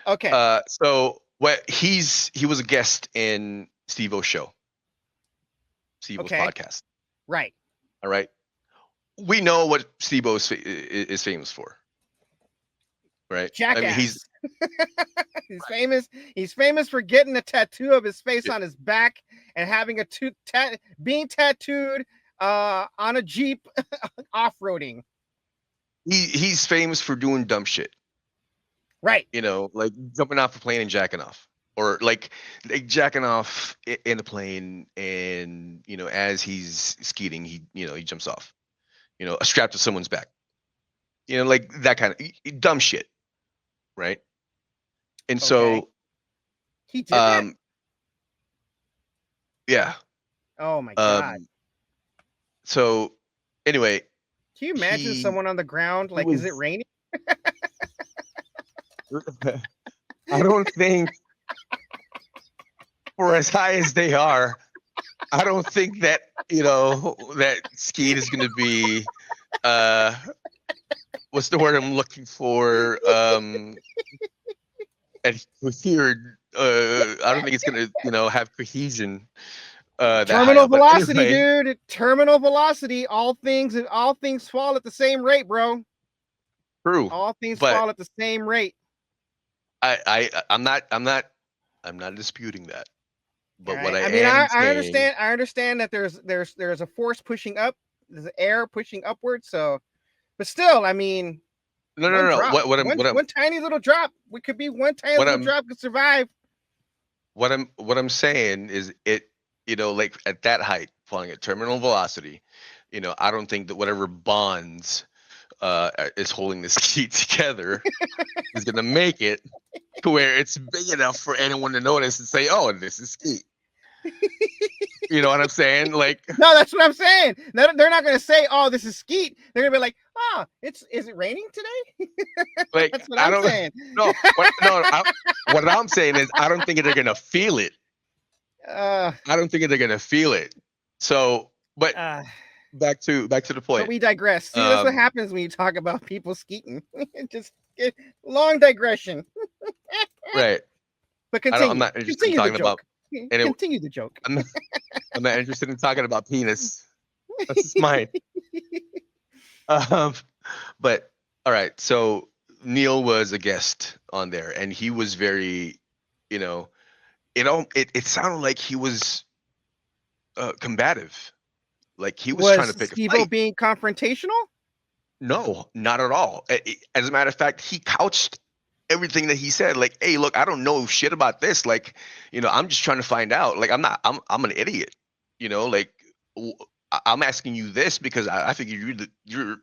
Okay. So he was a guest in Steve-O's show. Steve-O's podcast. Right. All right. We know what Steve-O is famous for. Right. Jackass. I mean, he's famous. He's famous for getting a tattoo of his face on his back and having being tattooed on a Jeep off-roading. He's famous for doing dumb shit. Right. Like jumping off a plane and jacking off. or like jacking off in a plane, and as he's skeeting, he jumps off, strapped to someone's back, like that kind of dumb shit, right? And Okay. so He did that? yeah. Oh my god. So anyway, Can you imagine someone on the ground? Like, is it raining? I don't think, for as high as they are, I don't think that that skeet is going to be what's the word I'm looking for? Adhered. I don't think it's going to have cohesion. Terminal velocity, anyway, dude. Terminal velocity. All things fall at the same rate, bro. True. All things but fall at the same rate. I'm not disputing that. But Right? what I understand that there's a force pushing up, there's air pushing upwards. So, but still, I mean, no. drop, What one tiny little drop. We could be one tiny little drop could survive. What I'm saying is like at that height, flying at terminal velocity, I don't think that whatever bonds is holding this skeet together is gonna make it to where it's big enough for anyone to notice and say, "Oh, this is skeet." You know what I'm saying? Like, no, that's what I'm saying. They're not gonna say, "Oh, this is skeet." They're gonna be like, "Oh, is it raining today?" like That's what I'm saying. No, what I'm saying is I don't think they're gonna feel it. I don't think they're gonna feel it. So, but back to the point. But we digress. See, that's what happens when you talk about people skeeting. Just long digression. Right. But continue. I'm not interested in talking about. Continue the joke. I'm not interested in talking about penis. That's just mine. But all right. So Neil was a guest on there, and he was very, it sounded like he was combative. Like he was trying to pick a fight. being confrontational? No, not at all. As a matter of fact, he couched everything that he said. Like, hey, look, I don't know shit about this. Like, I'm just trying to find out. Like, I'm an idiot. Like, I'm asking you this because I figure you're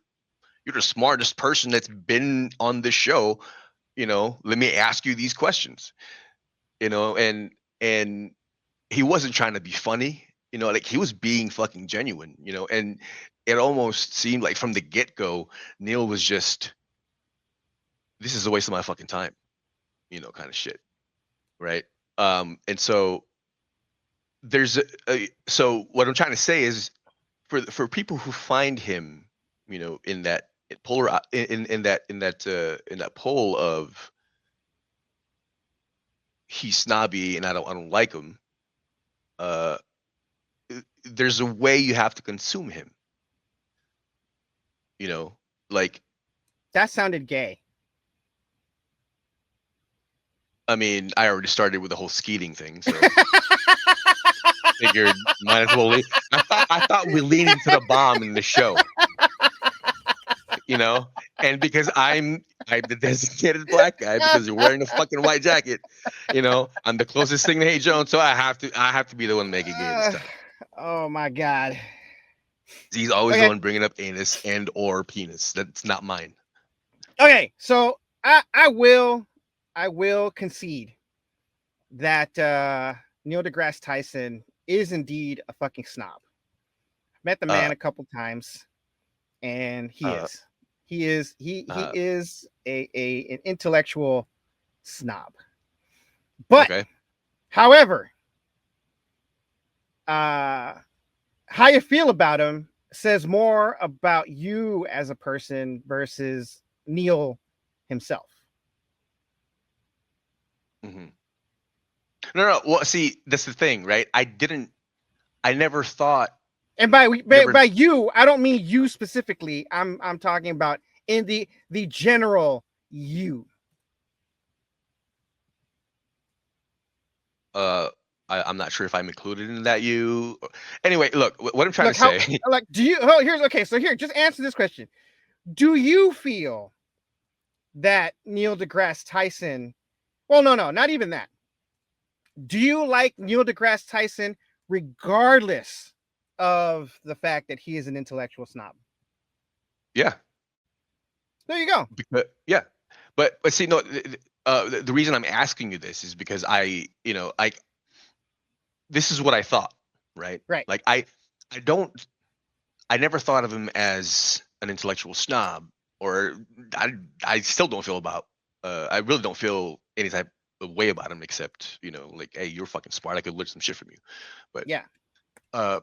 the smartest person that's been on this show. Let me ask you these questions. And he wasn't trying to be funny. Like he was being fucking genuine. And it almost seemed like from the get-go, Neil was just, this is a waste of my fucking time, kind of shit, right? And so there's so what I'm trying to say is for people who find him, in that polar in that poll of he's snobby and I don't like him, there's a way you have to consume him. Like that sounded gay. I mean, I already started with the whole skeeting thing, so figured might as well leave. I thought we leaned into the bomb in the show. And because I'm the designated black guy because you're wearing a fucking white jacket, I'm the closest thing to Hey Jones, so I have to be the one making gay this time. Oh my god. He's always the one bringing up anus and or penis. That's not mine. Okay, so I will concede that Neil deGrasse Tyson is indeed a fucking snob. Met the man a couple times, and he is an intellectual snob. But however, how you feel about him says more about you as a person versus Neil himself. Mm-hmm. No. Well, see, that's the thing, right? I never thought. And by you, I don't mean you specifically. I'm talking about in the general you. I'm not sure if I'm included in that you. Anyway, look, what I'm trying to say. Do you? Oh, here's okay. So here, just answer this question: do you feel that Neil deGrasse Tyson? Well, no, not even that. Do you like Neil deGrasse Tyson regardless of the fact that he is an intellectual snob? Yeah. There you go. Yeah, but see, no, the reason I'm asking you this is because this is what I thought, right? Right. Like I never thought of him as an intellectual snob, or I still don't feel I really don't feel any type of way about him, except, like, hey, you're fucking smart. I could learn some shit from you. But Yeah. I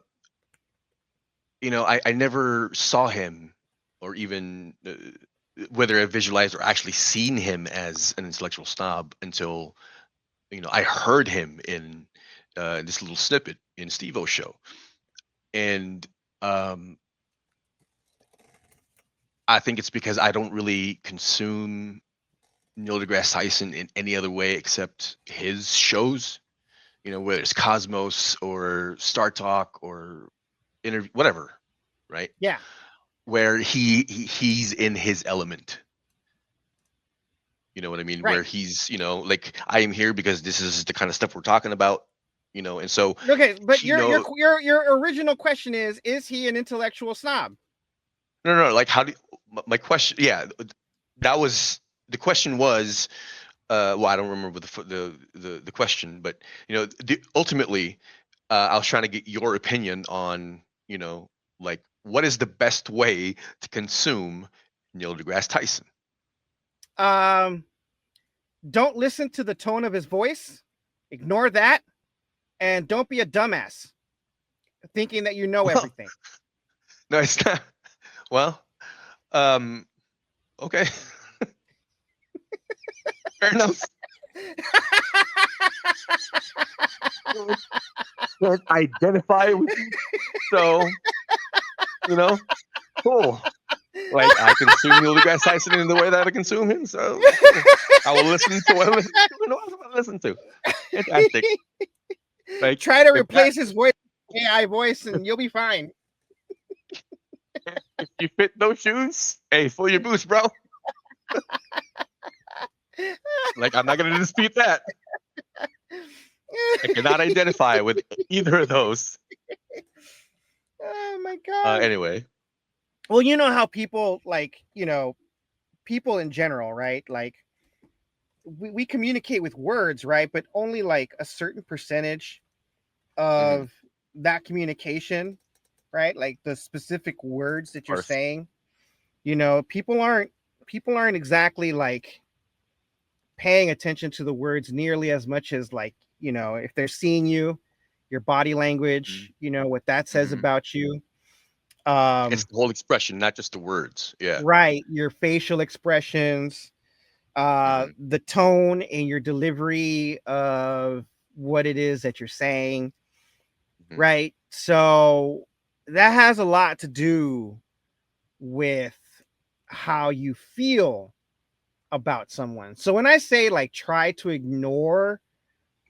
never saw him, or even whether I visualized or actually seen him as an intellectual snob until I heard him in this little snippet in Steve-O's show, and I think it's because I don't really consume Neil deGrasse Tyson in any other way except his shows. Whether it's Cosmos or Star Talk or interview, whatever, right? Yeah. Where he's in his element. You know what I mean? Right. Where he's, like, I am here because this is the kind of stuff we're talking about, and so. Okay, but Chino, your original question is he an intellectual snob? No. Like, how do my question? Yeah, that was the question. Was well, I don't remember the question, but ultimately, I was trying to get your opinion on, like, what is the best way to consume Neil deGrasse Tyson? Don't listen to the tone of his voice. Ignore that, and don't be a dumbass thinking that you know everything. No, it's not. Well, okay. Fair enough. Can't identify with you, so cool. Like, I consume Neil deGrasse Tyson in the way that I consume him, so I will listen to what I listen to. Fantastic. Like, try to replace his voice with AI voice, and you'll be fine. If you fit those shoes, hey, fill your boots, bro. Like, I'm not gonna dispute that. I cannot identify with either of those. Oh my god. Anyway. Well, you know how people, like, people in general, right? Like, we communicate with words, right? But only like a certain percentage of that communication, right? Like the specific words that you're saying. People aren't exactly like paying attention to the words nearly as much as, like, if they're seeing you, your body language, what that says about you. It's the whole expression, not just the words. Yeah. Right. Your facial expressions, the tone and your delivery of what it is that you're saying. Right. So that has a lot to do with how you feel about someone. So when I say, like, try to ignore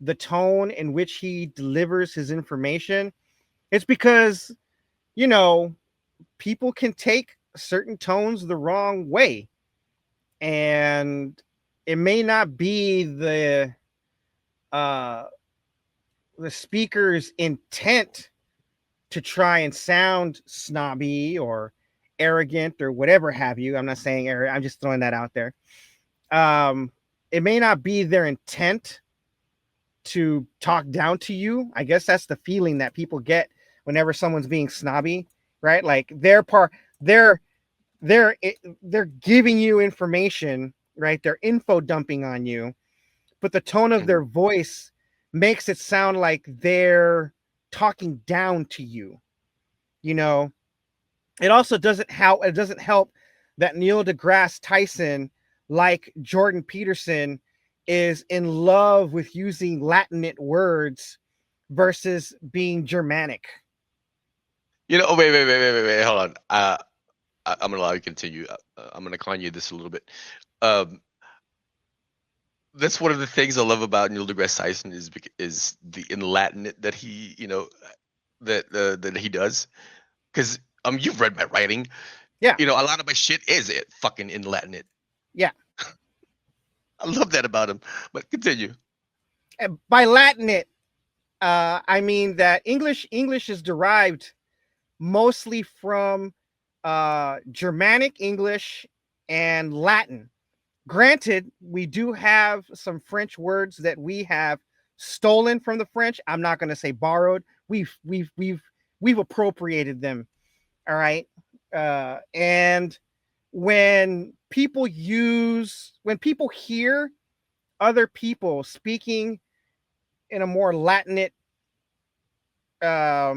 the tone in which he delivers his information, it's because, people can take certain tones the wrong way, and it may not be the speaker's intent to try and sound snobby or arrogant or whatever have you. I'm not saying arrogant, I'm just throwing that out there. It may not be their intent to talk down to you. I guess that's the feeling that people get whenever someone's being snobby, right? Like, they're giving you information, right? They're info dumping on you, but the tone of their voice makes it sound like they're talking down to you. It also doesn't help that Neil deGrasse Tyson, like Jordan Peterson, is in love with using Latinate words versus being Germanic. Wait, hold on. I'm gonna allow you to continue. I'm gonna con you this a little bit. That's one of the things I love about Neil deGrasse Tyson is the in Latinate that he, that he does. Because you've read my writing. Yeah. A lot of my shit is fucking in Latinate. Yeah. I love that about him. But continue. By Latinate, I mean that English is derived mostly from Germanic English and Latin. Granted, we do have some French words that we have stolen from the French. I'm not going to say borrowed. We've appropriated them. All right. And when people hear other people speaking in a more Latinate, I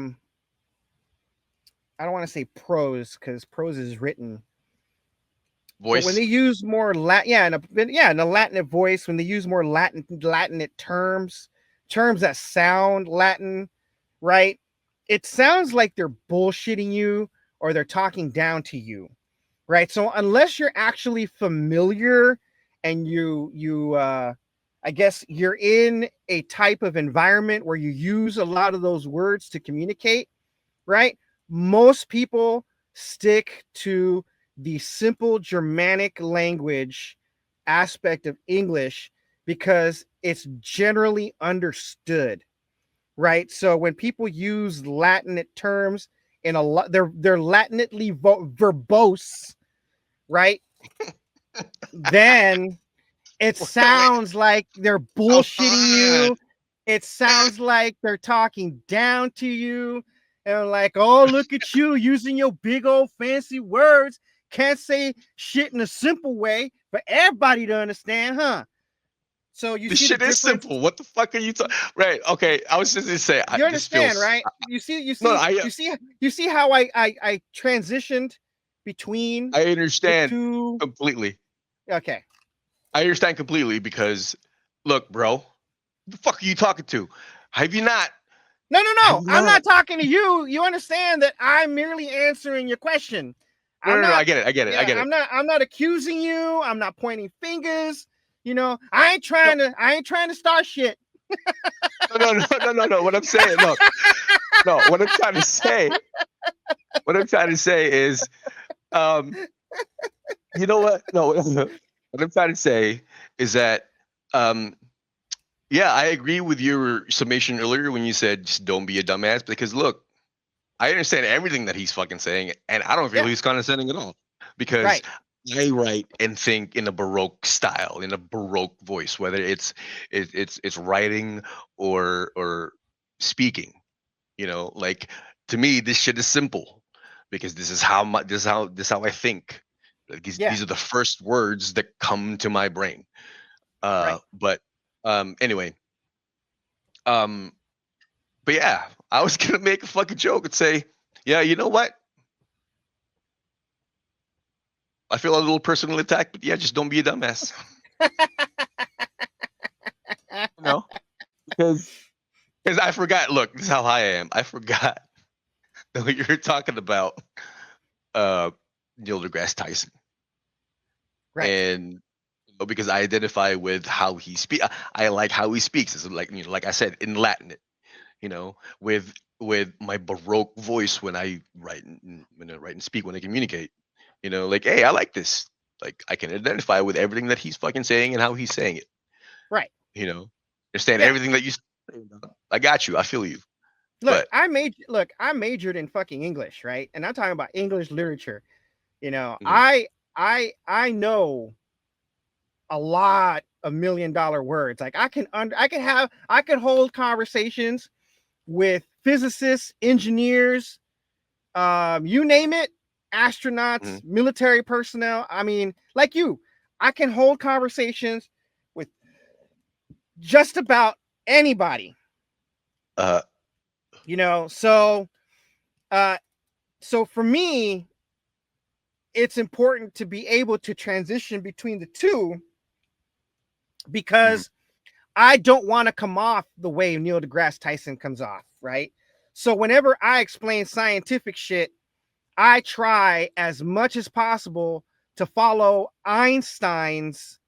don't want to say prose because prose is written. Voice. But when they use more in a Latinate voice, when they use more Latinate terms that sound Latin, right? It sounds like they're bullshitting you or they're talking down to you, right? So unless you're actually familiar and I guess you're in a type of environment where you use a lot of those words to communicate, right? Most people stick to the simple Germanic language aspect of English because it's generally understood, right? So when people use Latinate terms in a lot, they're Latinately verbose, right? Then it sounds like they're bullshitting you. It sounds like they're talking down to you. And like, oh, look at you using your big old fancy words. Can't say shit in a simple way for everybody to understand, huh? So you This see shit the is difference? simple. What the fuck are you talking? Right. Okay. I was just gonna say. You understand, right? You see how I transitioned between I the understand two. completely. Okay. I understand completely because, look, bro, the fuck are you talking to? Have you not? No. Have you I'm not? not talking to you. You understand that I'm merely answering your question. No. I get it. I get it. I'm not accusing you. I'm not pointing fingers. You know, I ain't trying to start shit. No. What I'm saying, no. What I'm trying to say is, you know what? No, what I'm trying to say is that, yeah, I agree with your summation earlier when you said just don't be a dumbass. Because look, I understand everything that he's fucking saying, and I don't feel he's condescending at all. Because Right. I write and think in a Baroque style, in a Baroque voice, whether it's writing or speaking. You know, like, to me, this shit is simple because this is how I think. Like, these are the first words that come to my brain. But anyway, but yeah, I was gonna make a fucking joke and say, yeah, you know what? I feel a little personally attacked, but yeah, just don't be a dumbass. You know, because I forgot. Look, this is how high I am. I forgot that you were talking about Neil deGrasse Tyson, Right. and because I identify with how he speaks. I like how he speaks. It's like, like I said, in Latin, with my Baroque voice when I write and speak, when I communicate. Like, hey, I like this. Like, I can identify with everything that he's fucking saying and how he's saying it. Right. Understand everything that you say. I got you. I feel you. Look, I majored in fucking English, right? And I'm talking about English literature. I know a lot of $1 million words. Like I can hold conversations with physicists, engineers, you name it, astronauts, military personnel. I mean, like you, I can hold conversations with just about anybody. So for me, it's important to be able to transition between the two because I don't want to come off the way Neil deGrasse Tyson comes off, right? So whenever I explain scientific shit, I try as much as possible to follow Einstein's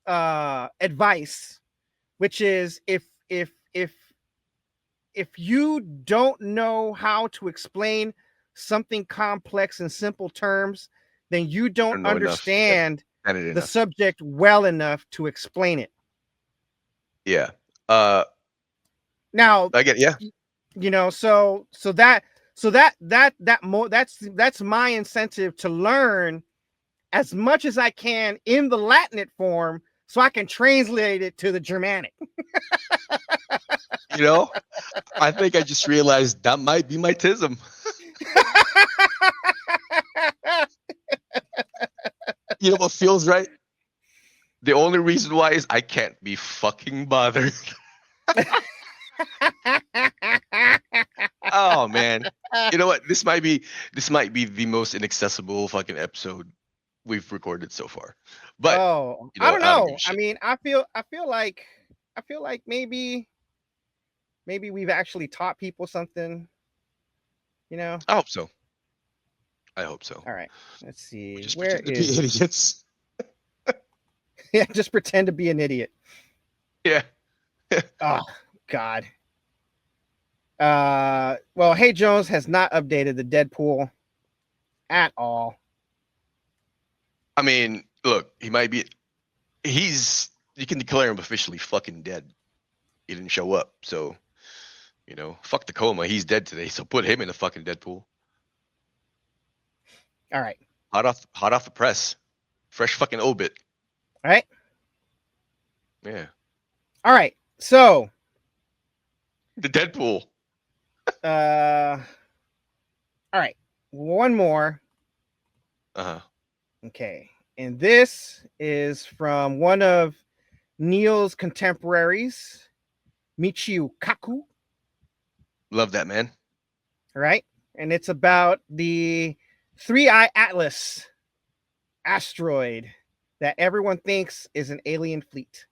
advice, which is if you don't know how to explain something complex in simple terms, then you don't understand the subject well enough to explain it. Yeah. Now, I get, yeah. you know, that's my incentive to learn as much as I can in the Latinate form, so I can translate it to the Germanic. You know, I think I just realized that might be my tism. You know what feels right? The only reason why is I can't be fucking bothered. Oh man. You know what? This might be the most inaccessible fucking episode we've recorded so far. But you know, I don't know. give a I shit. mean, I feel like maybe we've actually taught people something. You know? I hope so. All right. Let's see. Just Where pretend to be is idiots. Yeah, just pretend to be an idiot. Yeah. Oh God. Well, Hey Jones has not updated the Deadpool at all. I mean, look, he might be. You can declare him officially fucking dead. He didn't show up, so you know, fuck the coma. He's dead today, so put him in the fucking Deadpool. All right. Hot off the press, fresh fucking obit. All right. Yeah, All right. So, the Deadpool. all right. One more. Okay. And this is from one of Neil's contemporaries, Michio Kaku. Love that, man. All right. And it's about the 3-Eye Atlas asteroid that everyone thinks is an alien fleet.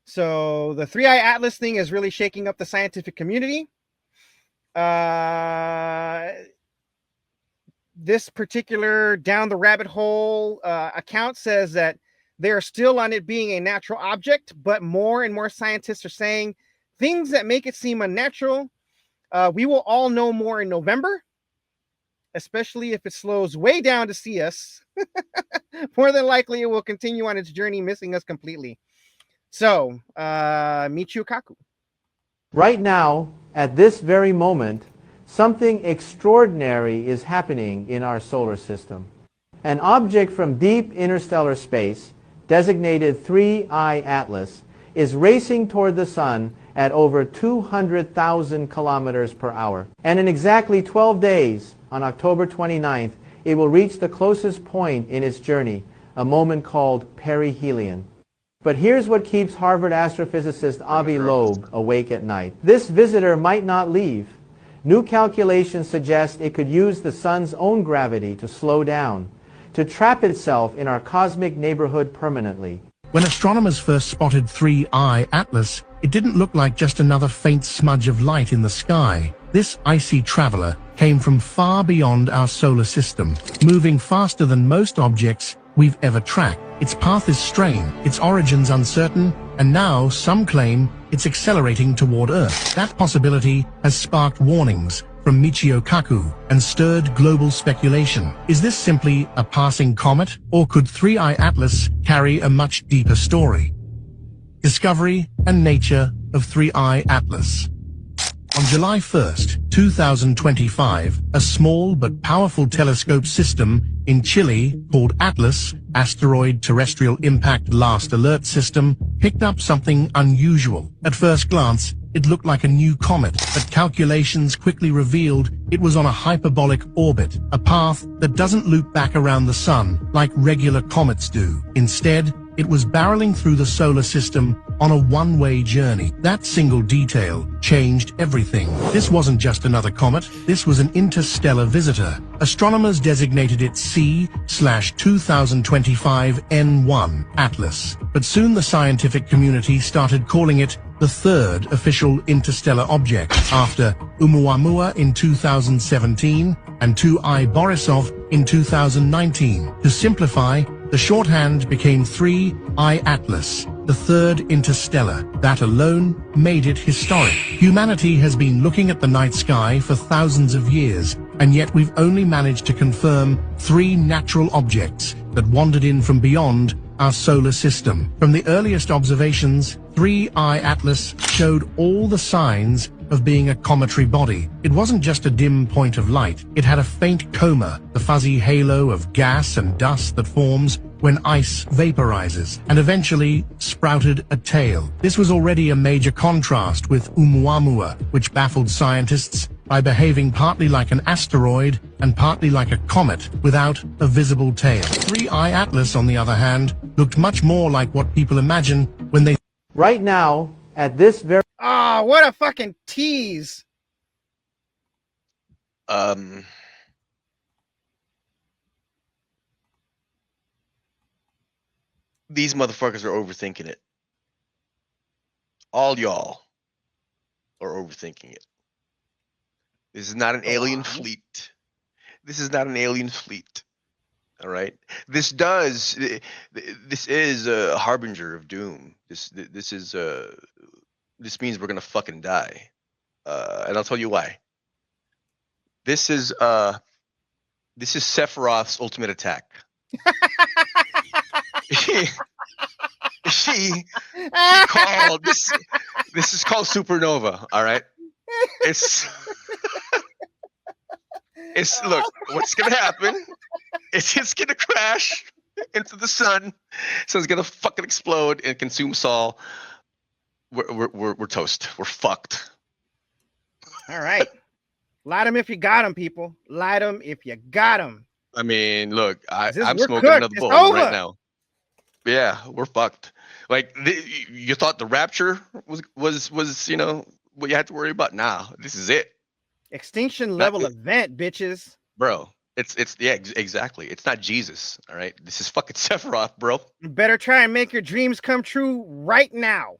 So the 3-Eye Atlas thing is really shaking up the scientific community. This particular down the rabbit hole account says that they're still on it being a natural object, but more and more scientists are saying things that make it seem unnatural. We will all know more in November, especially if it slows way down to see us. More than likely, it will continue on its journey, missing us completely. So, Michio Kaku. Right now, at this very moment, something extraordinary is happening in our solar system. An object from deep interstellar space, designated 3-Eye Atlas, is racing toward the sun at over 200,000 kilometers per hour. And in exactly 12 days, on October 29th, it will reach the closest point in its journey, a moment called perihelion. But here's what keeps Harvard astrophysicist Avi Loeb awake at night. This visitor might not leave. New calculations suggest it could use the sun's own gravity to slow down, to trap itself in our cosmic neighborhood permanently. When astronomers first spotted 3-Eye Atlas, it didn't look like just another faint smudge of light in the sky. This icy traveler came from far beyond our solar system, moving faster than most objects we've ever tracked. Its path is strange, its origins uncertain, and now some claim it's accelerating toward Earth. That possibility has sparked warnings from Michio Kaku and stirred global speculation. Is this simply a passing comet, or could 3-Eye Atlas carry a much deeper story? Discovery and nature of 3-Eye Atlas. On July 1st, 2025, a small but powerful telescope system in Chile called ATLAS, Asteroid Terrestrial Impact Last Alert System, picked up something unusual. At first glance, it looked like a new comet, but calculations quickly revealed it was on a hyperbolic orbit, a path that doesn't loop back around the sun like regular comets do. Instead, it was barreling through the solar system on a one-way journey. That single detail changed everything. This wasn't just another comet, this was an interstellar visitor. Astronomers designated it C/2025 N1 Atlas, but soon the scientific community started calling it the third official interstellar object, after Oumuamua in 2017 and 2-Eye Borisov in 2019. To simplify, the shorthand became 3-Eye Atlas, the third interstellar. That alone made it historic. Humanity has been looking at the night sky for thousands of years, and yet we've only managed to confirm 3 natural objects that wandered in from beyond our solar system. From the earliest observations, 3-Eye Atlas showed all the signs of being a cometary body. It wasn't just a dim point of light. It had a faint coma, the fuzzy halo of gas and dust that forms when ice vaporizes, and eventually sprouted a tail. This was already a major contrast with Oumuamua, which baffled scientists by behaving partly like an asteroid and partly like a comet without a visible tail. 3-Eye Atlas, on the other hand, looked much more like what people imagine when they... Right now, at this very Oh, what a fucking tease. These motherfuckers are overthinking it. All y'all are overthinking it. This is not an alien fleet. This is not an alien fleet. All right. This is a harbinger of doom. This means we're gonna fucking die. And I'll tell you why. This is Sephiroth's ultimate attack. He called this is called Supernova, all right? It's look, what's gonna happen? It's gonna crash into the sun. Sun's gonna fucking explode and consume us all. We're toast. We're fucked. All right. Light them if you got them, people. Light them if you got them. I mean, look, I'm we're smoking cooked. another It's bowl over. right now. Yeah, we're fucked. Like you thought the rapture was you know what you had to worry about? Nah, this is it, Extinction level event, bitches. bro. It's yeah, exactly. It's not Jesus, all right. This is fucking Sephiroth, bro. You better try and make your dreams come true right now.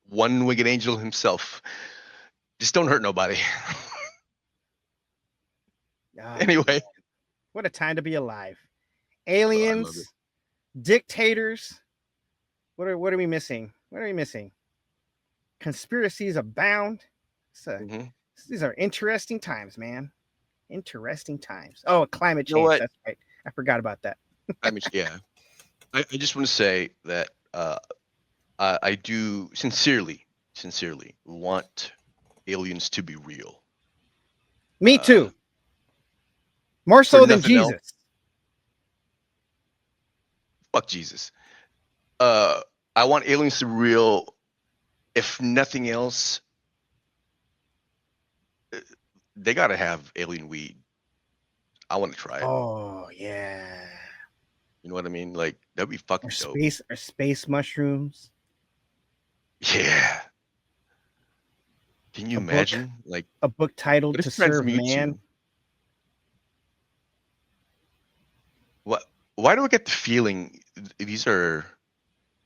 One winged angel himself. Just don't hurt nobody. Ah, Anyway, what a time to be alive. I love it. Aliens, dictators. What are we missing? What are we missing? Conspiracies abound. These are interesting times, man. Interesting times. Oh, climate You know change. what? That's right. I forgot about that. I mean, yeah. I just want to say that I do sincerely want aliens to be real. Me too. More so than nothing else. Jesus. Fuck Jesus. I want aliens to be real. If nothing else, they gotta have alien weed. I want to try it. Oh yeah. You know what I mean? Like that'd be fucking dope. Space mushrooms. Yeah. Can you imagine? Like A book titled what To if Serve transmute Man. you? What? Why do I get the feeling these are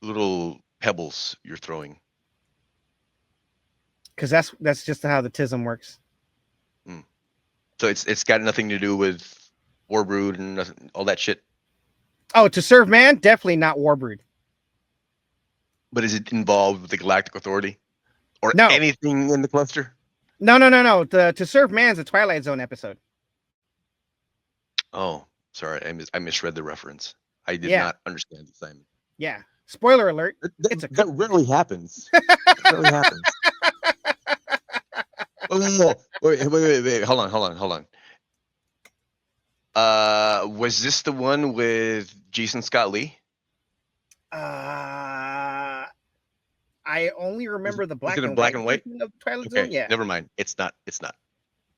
little pebbles you're throwing? Because that's just how the tism works. So it's got nothing to do with Warbrood and nothing, all that shit. Oh, To Serve Man? Definitely not Warbrood. But is it involved with the Galactic Authority or No. anything in the cluster? No. To Serve Man's a Twilight Zone episode. Oh, sorry, I misread the reference. I did Yeah. not understand the assignment. Yeah. Spoiler alert. That rarely happens. That rarely happens. Oh, wait. Hold on. Was this the one with Jason Scott Lee? I only remember the black it in and black white and white? version of Twilight Okay, Zone. Yeah. never mind. It's not.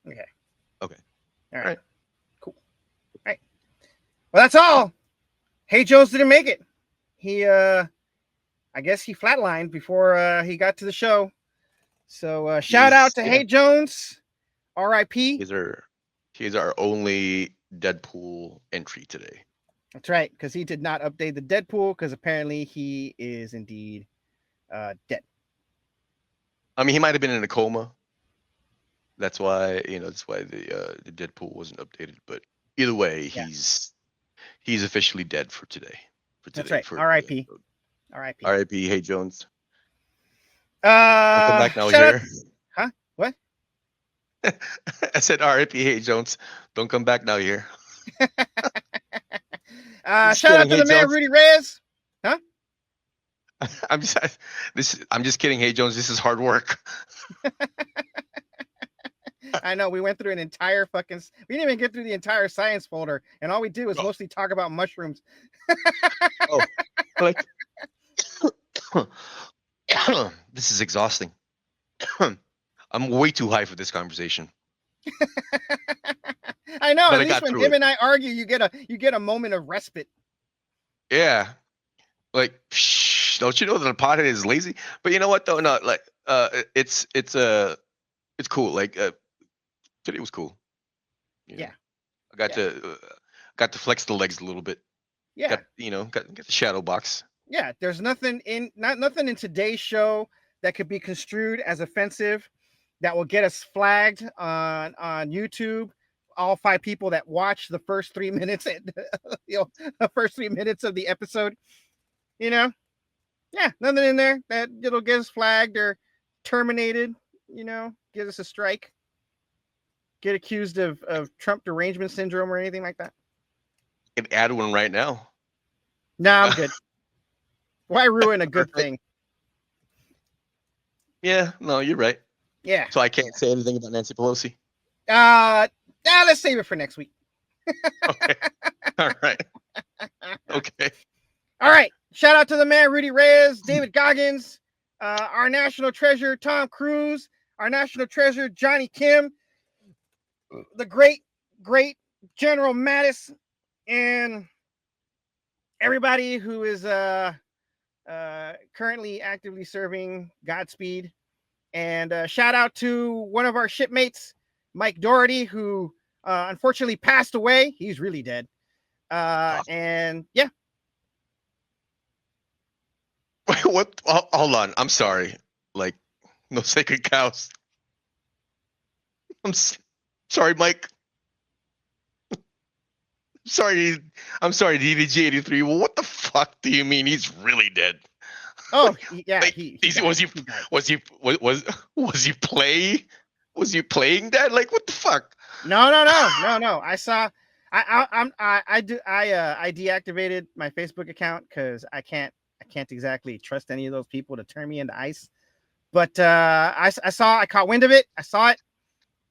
Okay. Okay. All right. Cool. All right. Well, that's all. Hey Jones didn't make it. He I guess he flatlined before he got to the show. So shout out to Hey Jones. R.I.P. He's our only Deadpool entry today. That's right, because he did not update the Deadpool because apparently he is indeed dead. I mean, he might have been in a coma. That's why the Deadpool wasn't updated. But either way, he's officially dead for today. That's right. R.I.P. R.I.P. R.I.P. Hey Jones. Come back now here. Huh? What? I said R.I.P. Hey Jones. Don't come back now here. Shout out to the man Jones. Rudy Reyes. Huh? I'm just kidding. Hey Jones, this is hard work. I know we went through an entire fucking. We didn't even get through the entire science folder, and all we did was mostly talk about mushrooms. Oh, like this is exhausting. I'm way too high for this conversation. I know. But At least when him and I argue, you get a moment of respite. Yeah, like don't you know that a pothead is lazy? But you know what though? No, like it's cool. Like today was cool. You know? Yeah. I got to flex the legs a little bit. Yeah. Got the shadow box. Yeah. There's nothing in today's show that could be construed as offensive that will get us flagged on YouTube. All 5 people that watch the first 3 minutes, the first 3 minutes of the episode, yeah, nothing in there that it'll get us flagged or terminated, get us a strike, get accused of Trump derangement syndrome or anything like that. I can add one right now. No, I'm good. Why ruin a good thing? Yeah, no, you're right. Yeah. So I can't say anything about Nancy Pelosi. Let's save it for next week. Okay. All right. Okay. All right. Shout out to the man, Rudy Reyes, David Goggins, our national treasure, Tom Cruise, our national treasure, Johnny Kim, the great General Mattis, and everybody who is currently actively serving. Godspeed. And shout out to one of our shipmates, Mike Doherty, who unfortunately passed away. He's really dead. And yeah. Wait, what? Hold on. I'm sorry. Like, no sacred cows. I'm sorry, Mike. I'm sorry, DDG83. Well, what the fuck do you mean he's really dead? Oh, yeah. Like, was he playing that? Like, what the fuck? No. I deactivated my Facebook account because I can't exactly trust any of those people to turn me into ice. But I caught wind of it. I saw it.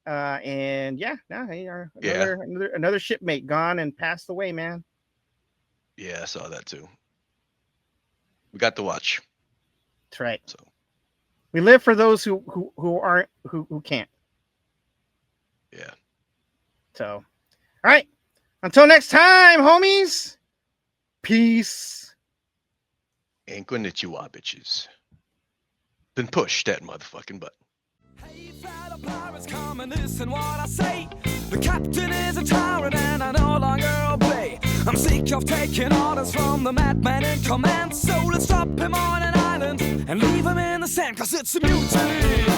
And yeah, another shipmate gone and passed away, man. Yeah, I saw that too. We got to watch. That's right. So we live for those who can't. Yeah. So, all right. Until next time, homies. Peace. And konnichiwa, bitches. Then push that motherfucking button. Hey, fellow pirates, come and listen what I say. The captain is a tyrant and I no longer obey. I'm sick of taking orders from the madman in command. So let's drop him on an island and leave him in the sand, 'cause it's a mutiny.